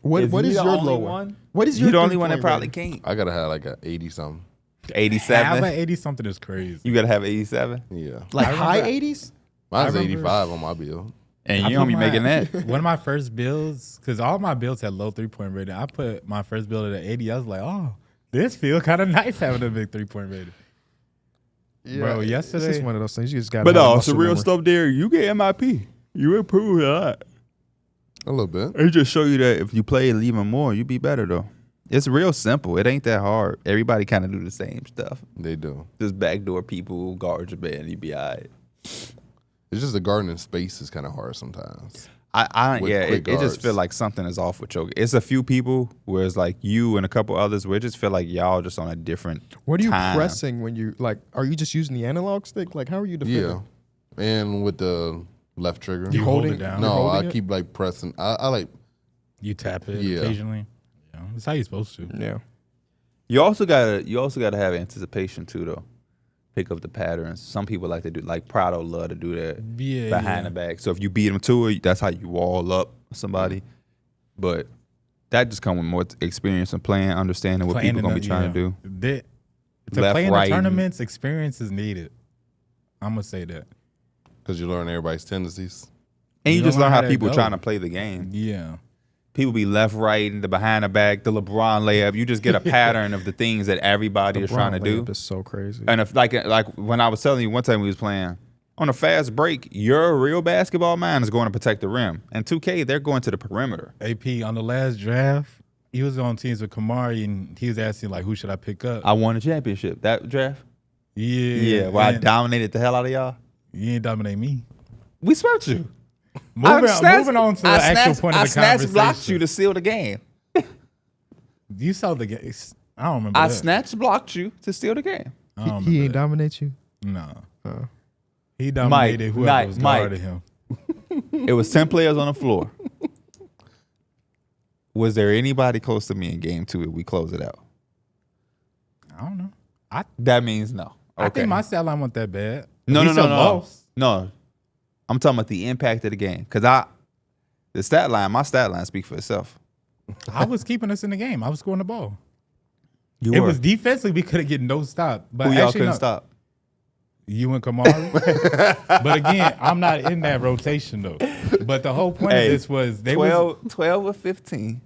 What Is is he the your only lower? one? What is your You the only one that three-point probably rating? can't. I gotta have like a 80-something. Have 87. an 80 something is crazy. You gotta have 87, Yeah. Like I high remember- 80s? Mine's I remember- 85 on my bill. and I you don't put be making my- that. One of my first builds, because all my builds had low 3-point rating. I put my first build at an 80. I was like, oh, this feel kind of nice having a big 3-point rating. Bro, It's yesterday- just one of those things. You just got But no, it's the real stuff there. You get MIP. You improve a lot. A little bit. It just show you that if you play it even more, you be better though. It's real simple. It ain't that hard. Everybody kind of do the same stuff. They do. Just backdoor people, guard your man, you be all right. It's just the guarding in space is kind of hard sometimes. Yeah, With it quick just feel guards. like something is off with your. It's a few people where it's like you and a couple others where it just feel like y'all just on a different. What are you time. pressing when you like? Are you just using the analog stick? Like, how are you defending? Yeah. And with the left trigger. You hold holding- it down. You're No, holding I it? keep like pressing. I like, You tap it Yeah. occasionally. Yeah, that's how you're supposed to. Yeah. You also gotta have anticipation too though. Pick up the patterns. Some people like to do like Prado love to do that Yeah, behind the back. So if you beat them to it, that's how you wall up somebody. But that just comes with more experience and playing, understanding what people gonna be trying to do. To Left, play in right, the and- tournaments, experience is needed. I'm gonna say that. because you learn everybody's tendencies. And you You just don't learn know how how people that trying go. to play the game. Yeah. People be left, right, and the behind the back, the LeBron layup. You just get a pattern of the things that everybody is trying to do. It's so crazy. And if like when I was telling you one time we was playing on a fast break, your real basketball man is going to protect the rim, and 2K they're going to the perimeter. AP on the last draft, he was on teams with Kamari, and he was asking like, "Who should I pick up?" I won a championship that draft. Yeah, Yeah, where I and dominated the hell out of y'all. You ain't dominate me. We swept you. Moving on to the actual point of the snatch blocked you conversation. to seal the game. You saw the game. I don't remember. I that. snatch blocked you to steal the game. I don't He remember ain't that. dominate you. No. He dominated whoever was guarding him. It was 10 players on the floor. Was there anybody close to me in game 2 if we close it out? I don't know. That means no. I Okay. think my stat line wasn't that bad. No. He still lost. No. I'm talking about the impact of the game. Because my stat line speaks for itself. I was keeping us in the game. I was scoring the ball. You It were. was defensively we could have get no stop. But Who y'all actually, couldn't no. stop? You and Kamari. But again, I'm not in that rotation though. But the whole point Hey, of this was they was 12 or 15.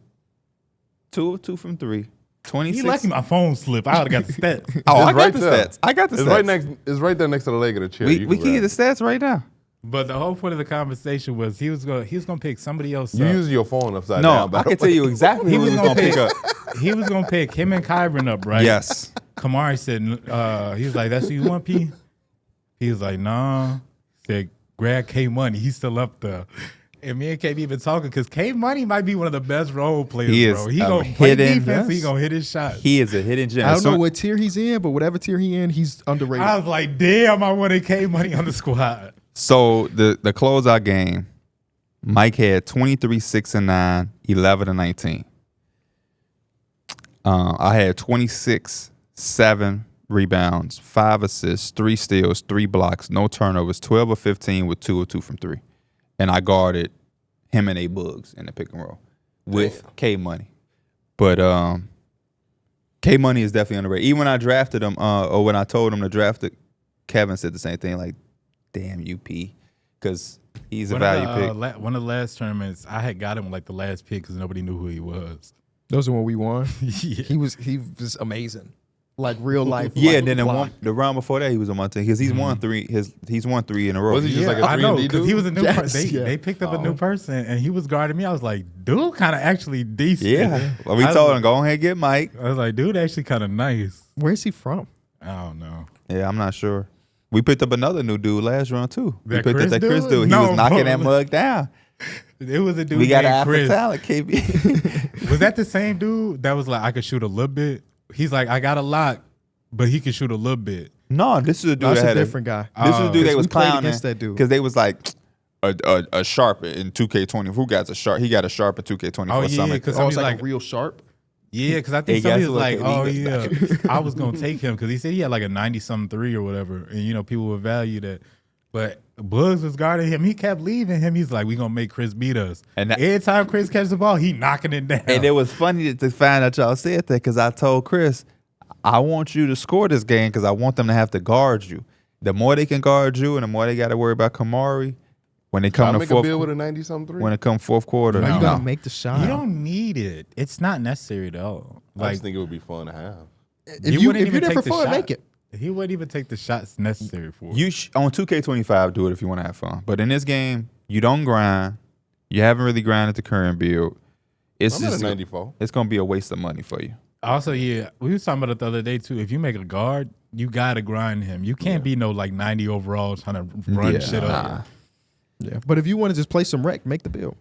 2 of 2 from 3. 26. you lucky my phone slipped. I would have got the stats. Oh, I It's got right the there. stats. I got the It's stats. right next. It's right there next to the leg of the chair. We You can get grab the it. stats right now. But the whole point of the conversation was he was gonna pick somebody else You up. using your phone upside No, down. by I the can tell way. you exactly who was going to pick up. He was gonna pick him and Kyron up, right? Yes. Kamari said, he was like, "That's who you want, P?" He was like, "Nah." He said, "Grab K Money. He's still up there." And me and K been talking because K Money might be one of the best role players, He bro. is He a gonna play hidden- defense. He yes. gonna hit his shot. He is a hidden gem. I don't So- know what tier he's in, but whatever tier he in, he's underrated. I was like, "Damn, I wanted K Money on the squad." So the closeout game, Mike had 23, 6 and 9, 11 and 19. I had 26, 7 rebounds, 5 assists, 3 steals, 3 blocks, no turnovers, 12 or 15 with 2 or 2 from 3. And I guarded him and A Bugs in the pick and roll with K Money. But K Money is definitely underrated. Even when I drafted him, or when I told him to draft it, Kevin said the same thing. Like, damn UP, because he's a value pick. One of the last tournaments, I had got him like the last pick because nobody knew who he was. Those are when we won. Yeah. He was amazing, like real life. Yeah, like, then block. the round before that he was on my team because he's won three. He's won 3 in a row. Was he just like a I 3 know, and D because dude? he was a new Yes, person. yeah. They picked up a new person, and he was guarding me. I was like, dude, kind of actually decent. Yeah, well, we I was told like- him go ahead and get Mike. I was like, dude, actually kind of nice. Where's he from? I don't know. Yeah, I'm not sure. We picked up another new dude last round too. We That picked up Chris that Chris dude? dude. He No, was knocking bro. that mug down. It was a dude We got an named after Chris. talent, KB. Was that the same dude that was like, I could shoot a little bit? He's like, I got a lot, but he could shoot a little bit. No, this is a dude That's that a had different guy. This is a dude they we was played clowning against that dude. because they was like a sharp in 2K20. Who got a sharp? He got a sharp in 2K20 Oh, for yeah, Summit. because Oh, it's somebody's like like, a real sharp. yeah, because I Hey, think somebody guys, was like, look, oh, he yeah, I was going to take him because he said he had like a 90-something 3 or whatever. And, you know, people would value that. But Bugs was guarding him. He kept leaving him. He's like, we going to make Chris beat us. And that- every time Chris catches the ball, he knocking it down. And it was funny to find out y'all said that because I told Chris, I want you to score this game because I want them to have to guard you. The more they can guard you and the more they got to worry about Kamari, when they Try come to to make a fourth, bill with a 90-something 3. when it come fourth quarter, Are you No. gonna make the shot? you don't need it. It's not necessary though. I Like, just think it would be fun to have. if you're there for fun, make it. He wouldn't even take the shots necessary for it. you on 2K25 do it if you want to have fun. But in this game, you don't grind. You haven't really grinded the current build. It's I'm at just a 94. it's gonna be a waste of money for you. Also, yeah, we was talking about it the other day too. If you make a guard, you gotta grind him. You can't be no like 90 overall trying to run Yeah, shit up. nah. Yeah, but if you want to just play some rec, make the bill.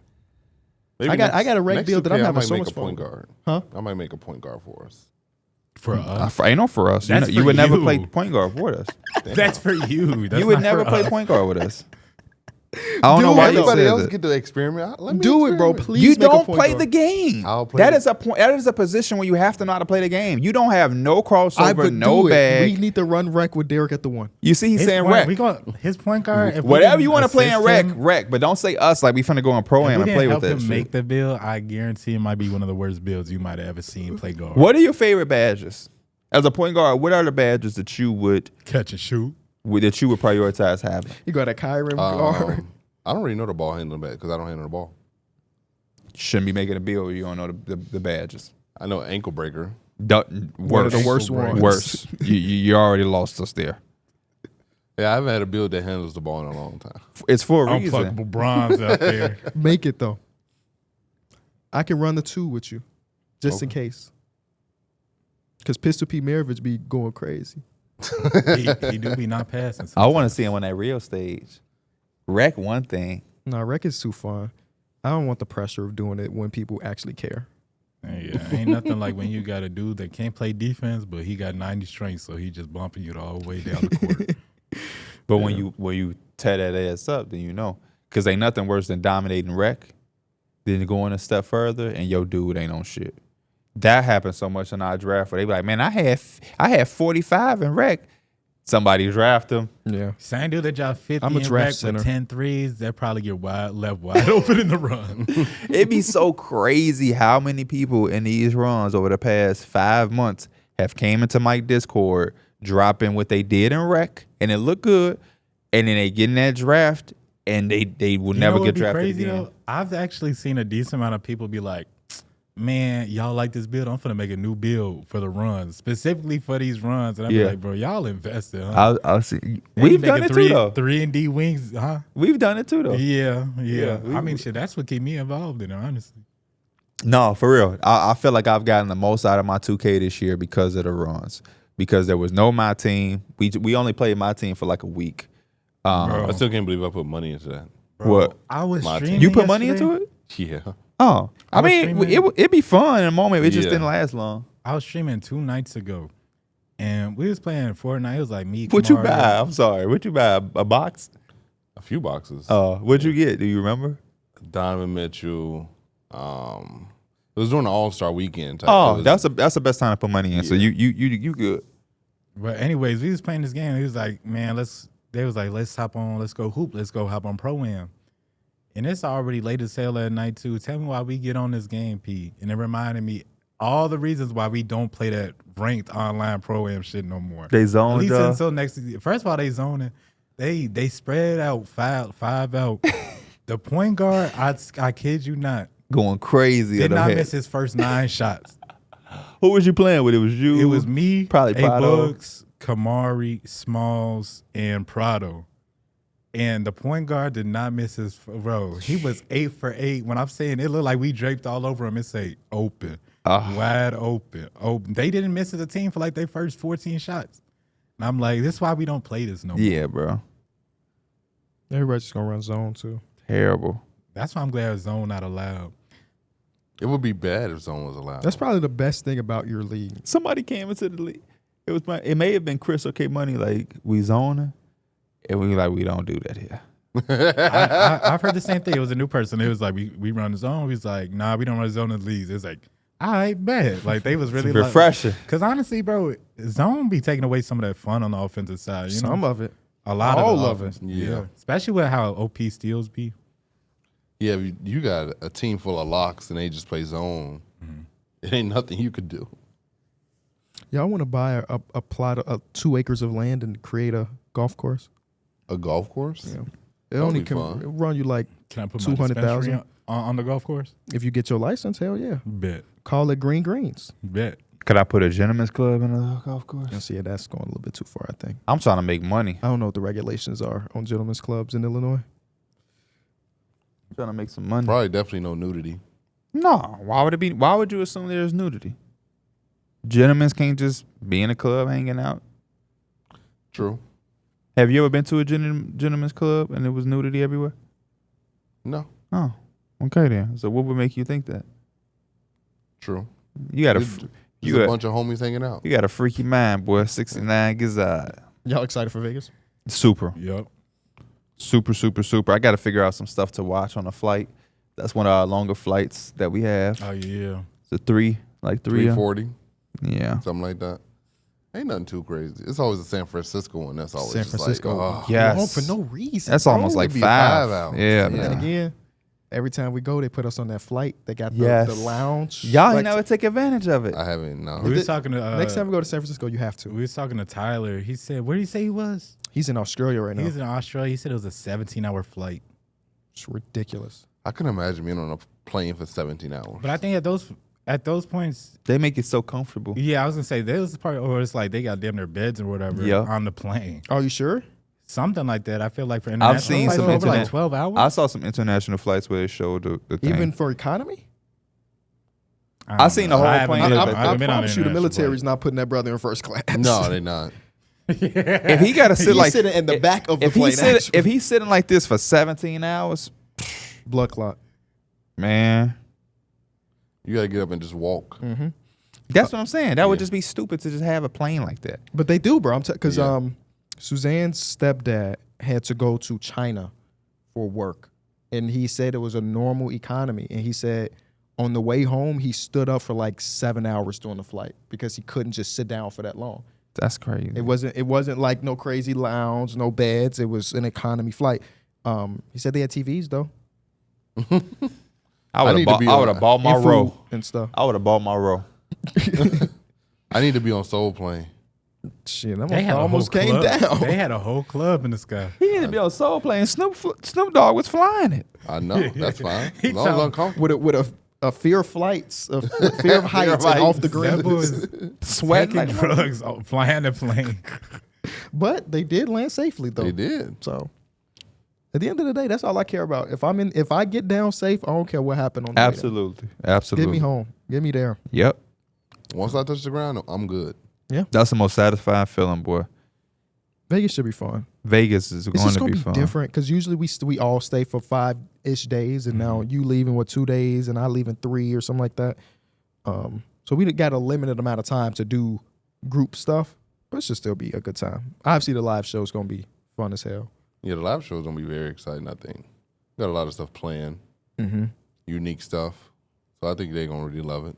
Maybe I got a rec next deal that 2K, I'm I having might so make much a point fun. guard. Huh? I might make a point guard for us. For us, Ain't no for us. That's You for would never you. play point guard for us. that's for you. That's You would not never for play us. point guard with us. I don't know Dude, why you Everybody said else that. get to experiment. Let me Do it, bro. experiment. Please. You make a don't point play guard. the game. I'll play That the- is a point. That is a position where you have to know how to play the game. You don't have no I crossover, would no do it. bag. We need to run rec with Darrick at the 1. You see, he's His saying point- rec. We got his point guard. If we Whatever didn't you want to play in assist rec, him- rec. But don't say us like we finna go on pro If am we and didn't play with help that him shit. make the build, I guarantee it might be one of the worst builds you might have ever seen play guard. What are your favorite badges as a point guard? What are the badges that you would Catch and shoot. prioritize having? You got a Kyron guard. I don't really know the ball handling back because I don't handle the ball. Shouldn't be making a bill where you don't know the badges. I know ankle breaker. One of the worst ones. Worse. You already lost us there. Yeah, I haven't had a build that handles the ball in a long time. It's for a reason. Unpluggable bronze out there. Make it though. I can run the 2 with you, just in case. Because Pistol P. Maravich be going crazy. he do be not passing. I want to see him on that real stage. Rec one thing. No, rec is too fun. I don't want the pressure of doing it when people actually care. Yeah, ain't nothing like when you got a dude that can't play defense, but he got 90 strength, so he just bumping you the whole way down the court. But when you tear that ass up, then you know. Because ain't nothing worse than dominating rec, then going a step further and your dude ain't on shit. That happens so much in our draft where they be like, man, I had 45 in rec. Somebody draft him. Yeah. Same dude that dropped 50 I'm a in draft rec center. with 10 threes, that probably get left wide open in the run. It'd be so crazy how many people in these runs over the past 5 months have came into my Discord, dropping what they did in rec, and it looked good, and then they get in that draft, and they will You never know get what'd be drafted crazy, again. though? I've actually seen a decent amount of people be like, man, y'all like this build? I'm finna make a new build for the runs, specifically for these runs. And I'd be Yeah. like, bro, y'all invested, huh? I'll see. They We've done making it too, though. 3 and D wings, huh? We've done it too, though. Yeah. Yeah, I mean, shit, that's what keep me involved in it, honestly. No, for real. I feel like I've gotten the most out of my 2K this year because of the runs. Because there was no my team. We only played my team for like a week. Bro. I still can't believe I put money into that. Bro, What? I was My team. streaming You put money yesterday. into it? Yeah. Oh, I I was mean, streaming. it'd be fun in a moment. It just Yeah. didn't last long. I was streaming 2 nights ago, and we was playing Fortnite. It was like me. What you Kamari. buy? I'm sorry. What you buy? A box? A few boxes. What'd you get? Do you remember? Donovan Mitchell. It was during the All-Star weekend. Oh, that's the best time to put money in. So you good. But anyways, we was playing this game. He was like, man, they was like, let's hop on, let's go hoop, let's go hop on Pro-Am. And it's already late as hell at night too. Tell me why we get on this game, P. And it reminded me all the reasons why we don't play that ranked online pro-am shit no more. They At zoned least y'all. until next season. First of all, they zoning. They spread out five out. The point guard, I kid you not, Going crazy. did at them not head. miss his first 9 shots. Who was you playing with? It was you. It was me, Probably Prado. A-Bugs, Kamari, Smalls, and Prado. And the point guard did not miss his bro. He was 8 for 8. When I'm saying it looked like we draped all over him, it say open. Wide open. They didn't miss as a team for like their first 14 shots. And I'm like, this is why we don't play this no more. Yeah, bro. Everybody's just gonna run zone too. Terrible. That's why I'm glad zone not allowed. It would be bad if zone was allowed. That's probably the best thing about your league. Somebody came into the league. It may have been Chris or K Money. Like we zoning, and we don't do that here. I've heard the same thing. It was a new person. It was like, we run the zone. He's like, nah, we don't run zone in the leagues. It's like, all right, bet. Like they was really refreshing. Because honestly, bro, zone be taking away some of that fun on the offensive side. You know? Some of it. A lot All of of it. Yeah. Especially with how OP steals be. Yeah, you got a team full of locks and they just play zone. It ain't nothing you could do. Y'all want to buy a plot of 2 acres of land and create a golf course? A golf course? Yeah. It That'd only be can fun. run you like Can I put my 200,000 dispensary on the golf course? if you get your license. Hell yeah. Bet. Call it Green Greens. Bet. Could I put a gentleman's club in a golf course? And see, that's going a little bit too far. I think. I'm trying to make money. I don't know what the regulations are on gentlemen's clubs in Illinois. I'm trying to make some money. Probably definitely no nudity. No. Why would it be? Why would you assume there's nudity? Gentlemen can't just be in a club hanging out. True. Have you ever been to a gentleman's club and there was nudity everywhere? No. Oh, okay then. So what would make you think that? True. You got a There's you a got, bunch of homies hanging out. you got a freaky mind, boy. 69 Gazad. Y'all excited for Vegas? Super. Yep. Super, super, super. I got to figure out some stuff to watch on a flight. That's one of our longer flights that we have. Oh, yeah. It's a three. 340, Yeah. something like that. Ain't nothing too crazy. It's always the San Francisco one. That's always San just Francisco. Like, oh. Yes. Home for no reason. That's bro. almost like It'd be 5 5 hours. Yeah, And then man. again, every time we go, they put us on that flight. They got Yes. the lounge. Y'all ain't Like, never take advantage of it. I haven't, no. We was talking to next time we go to San Francisco, you have to. we was talking to Tyler. He said, where did he say he was? He's in Australia right He now. was in Australia. He said it was a 17-hour flight. It's ridiculous. I couldn't imagine being on a plane for 17 hours. But I think at those points, They make it so comfortable. yeah, I was gonna say there was the part where it's like they got damn their beds or whatever Yeah. on the plane. Are you sure? Something like that. I feel like for international seen flights, some over internet- like 12 hours. I saw some international flights where they showed the thing. Even for economy? don't I seen know. the whole I haven't plane. been- I- I I haven't been on promise you, the international military's not putting that brother in first class. No, they not. if he got to sit He's like sitting in the back of the if plane. if he's sitting like this for 17 hours, blood clot. man, You got to get up and just walk. that's what I'm saying. That would Yeah. just be stupid to just have a plane like that. But they do, bro. Because Yeah. Suzanne's stepdad had to go to China for work, and he said it was a normal economy. And he said on the way home, he stood up for like 7 hours during the flight because he couldn't just sit down for that long. That's crazy. It wasn't like no crazy lounge, no beds. It was an economy flight. He said they had TVs though. I would need have to be bought, on- my and row. food and stuff. I would have bought my row. I need to be on Soul Plane. Shit, that They had a almost whole came club. down. They had a whole club in the sky. He needed to be on Soul Plane. Snoop Dogg was flying it. I know. That's fine. He As long as told- I'm comfortable. with a fear of flights, a fear of heights, and off the That boy grid. was Sweating taking like drugs, flying the plane. But they did land safely though. They did. So at the end of the day, that's all I care about. If I get down safe, I don't care what happened on the way down. Absolutely. Absolutely. Get me home. Get me there. Yep. Once I touch the ground, I'm good. That's the most satisfying feeling, boy. Vegas should be fun. Vegas is It's going just to gonna be be fun. different because usually we all stay for 5-ish days, and now you leaving with 2 days, and I leave in 3 or something like that. So we got a limited amount of time to do group stuff, but it should still be a good time. Obviously, the live show is gonna be fun as hell. Yeah, the live show is going to be very exciting, I think. Got a lot of stuff planned, unique stuff. So I think they're going to really love it.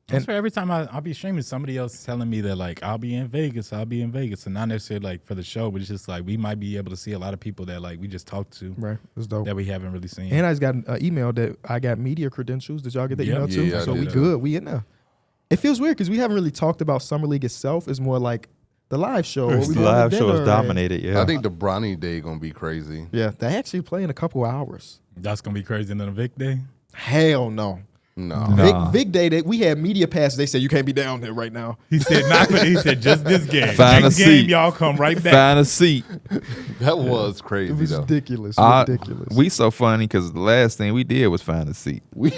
I swear every time I'll be streaming, somebody else telling me that like I'll be in Vegas, and not necessarily like for the show, but it's just like we might be able to see a lot of people that like we just talked to, Right, it's dope. that we haven't really seen. And I just got an email that I got media credentials. Did y'all get the Yep. email too? Yeah, I so did we that. good. We in there. It feels weird because we haven't really talked about Summer League itself. It's more like the live show. The We going to live show dinner is and- dominated. Yeah, I think the Bronny Day gonna be crazy. Yeah, they actually play in a couple hours. That's gonna be crazy than a Vic Day. Hell no. No. Nah. Vic Day, that we had media passes. They said you can't be down there right now. He said not. He said just this game. Find Next a game, seat. y'all come right back. Find a seat. That was crazy It was though. ridiculous. Ridiculous. We so funny because the last thing we did was find a seat. We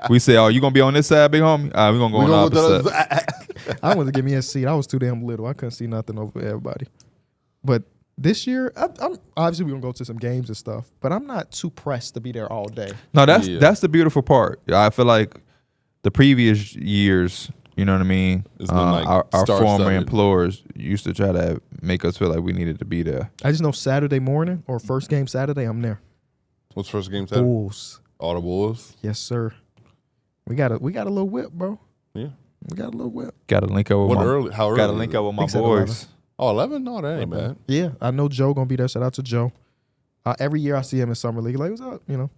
We said, "Oh, you gonna be on this side, big homie? We're gonna go on the opposite." I wanted to get me a seat. I was too damn little. I couldn't see nothing over everybody. But this year, I'm obviously we're gonna go to some games and stuff. But I'm not too pressed to be there all day. No, that's Yeah. that's the beautiful part. I feel like the previous years, you know what I mean. It's been, like, our former star-studded. employers used to try to make us feel like we needed to be there. I just know Saturday morning or first game Saturday, I'm there. What's first game Saturday? Bulls. All the Bulls. Yes, sir. We got a little whip, bro. Yeah. We got a little whip. Got to link up with What my early? How early? got to is link it? up with my Think so, boys. Oh, 11? No, that ain't bad. Yeah, I know Joe gonna be there. Shout out to Joe. Every year I see him in summer league. Like, what's up? You know.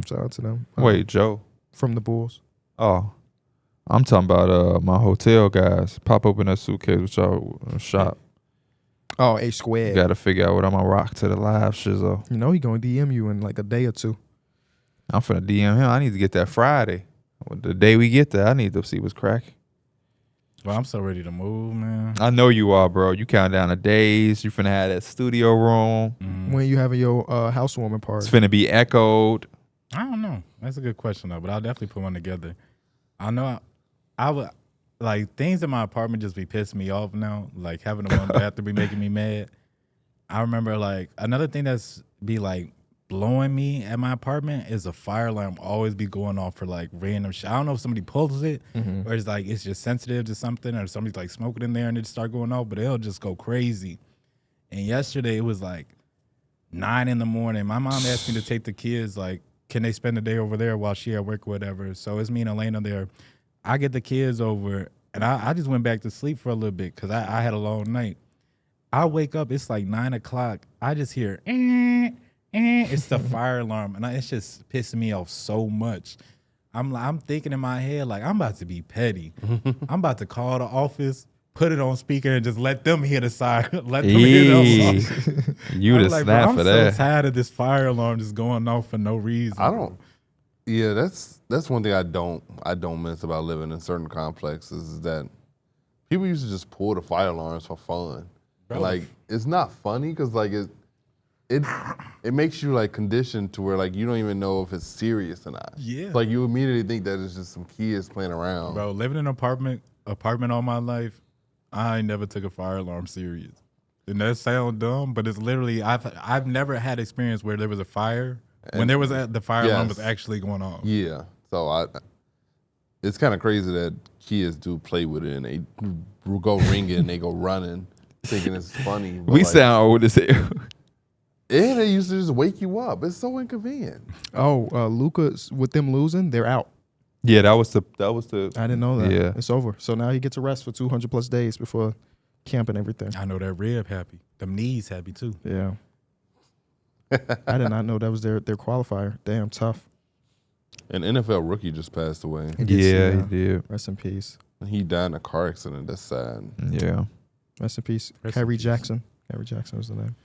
Shout out to them. Wait, Joe. From the Bulls. Oh, I'm talking about my hotel guys. Pop open that suitcase with y'all shop. Oh, A squared. Got to figure out what I'm gonna rock to the live shizzle. You know he gonna DM you in like a day or two. I'm finna DM him. I need to get that Friday. The day we get there, I need to see what's cracking. Well, I'm so ready to move, man. I know you are, bro. You count down the days. You finna have that studio room. When you having your housewarming It's party? finna be echoed. I don't know. That's a good question though, but I'll definitely put one together. I know I would like things in my apartment just be pissing me off now. Like having the one bathroom be making me mad. I remember like another thing that's be like blowing me at my apartment is a fire alarm always be going off for like random shit. I don't know if somebody pulls it or it's like it's just sensitive to something or somebody's like smoking in there and it just start going off, but it'll just go crazy. And yesterday it was like 9 a.m. My mom asked me to take the kids, like, can they spend the day over there while she at work or whatever? So it's me and Elena there. I get the kids over, and I just went back to sleep for a little bit because I had a long night. I wake up, it's like 9 o'clock. I just hear, it's the fire alarm, and it's just pissing me off so much. I'm thinking in my head, like, I'm about to be petty. I'm about to call the office, put it on speaker, and just let them hear the siren. Let them hear Eee. the You I'm the like, bro, snap I'm for so that. tired of this fire alarm just going off for no reason. I don't. Yeah, that's one thing I don't miss about living in certain complexes is that people used to just pull the fire alarms for fun. Bro. Like it's not funny because like it makes you like conditioned to where like you don't even know if it's serious or not. Yeah. Like you immediately think that it's just some kids playing around. Bro, living in an apartment all my life, I ain't never took a fire alarm serious. And that sound dumb, but it's literally I've never had experience where there was a fire when there was the fire alarm was Yes. actually going off. Yeah. So it's kind of crazy that kids do play with it and they go ringing and they go running thinking it's funny. But We like, sound old as hell. and they used to just wake you up. It's so inconvenient. Oh, Luka's with them losing, they're out. Yeah, that was the. I didn't know that. Yeah. It's over. So now he gets a rest for 200 plus days before camp and everything. I know that rib happy. Them knees happy too. Yeah. I did not know that was their qualifier. Damn, tough. An NFL rookie just passed away. Yeah, he did. Rest in peace. He died in a car accident. That's sad. Yeah. Rest in peace. Rest in Kyrie peace. Jackson. Kyrie Jackson was the name.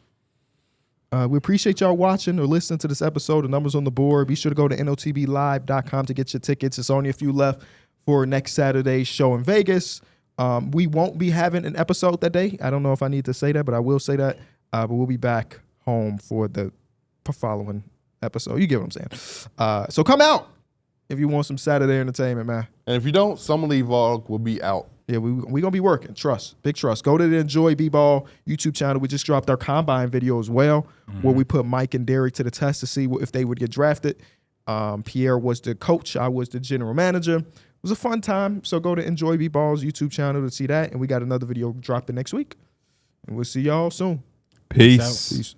We appreciate y'all watching or listening to this episode. The numbers on the board. Be sure to go to notblive.com to get your tickets. It's only a few left for next Saturday's show in Vegas. We won't be having an episode that day. I don't know if I need to say that, but I will say that. But we'll be back home for the following episode. You get what I'm saying. So come out if you want some Saturday entertainment, man. And if you don't, Summer League Vlog will be out. Yeah, we going to be working. Trust. Big trust. Go to the Enjoy B-Ball YouTube channel. We just dropped our Combine video as well, where we put Mike and Darrick to the test to see if they would get drafted. Pierre was the coach. I was the general manager. It was a fun time. So go to Enjoy B-Ball's YouTube channel to see that. And we got another video dropping next week. And we'll see y'all soon. Peace. Peace.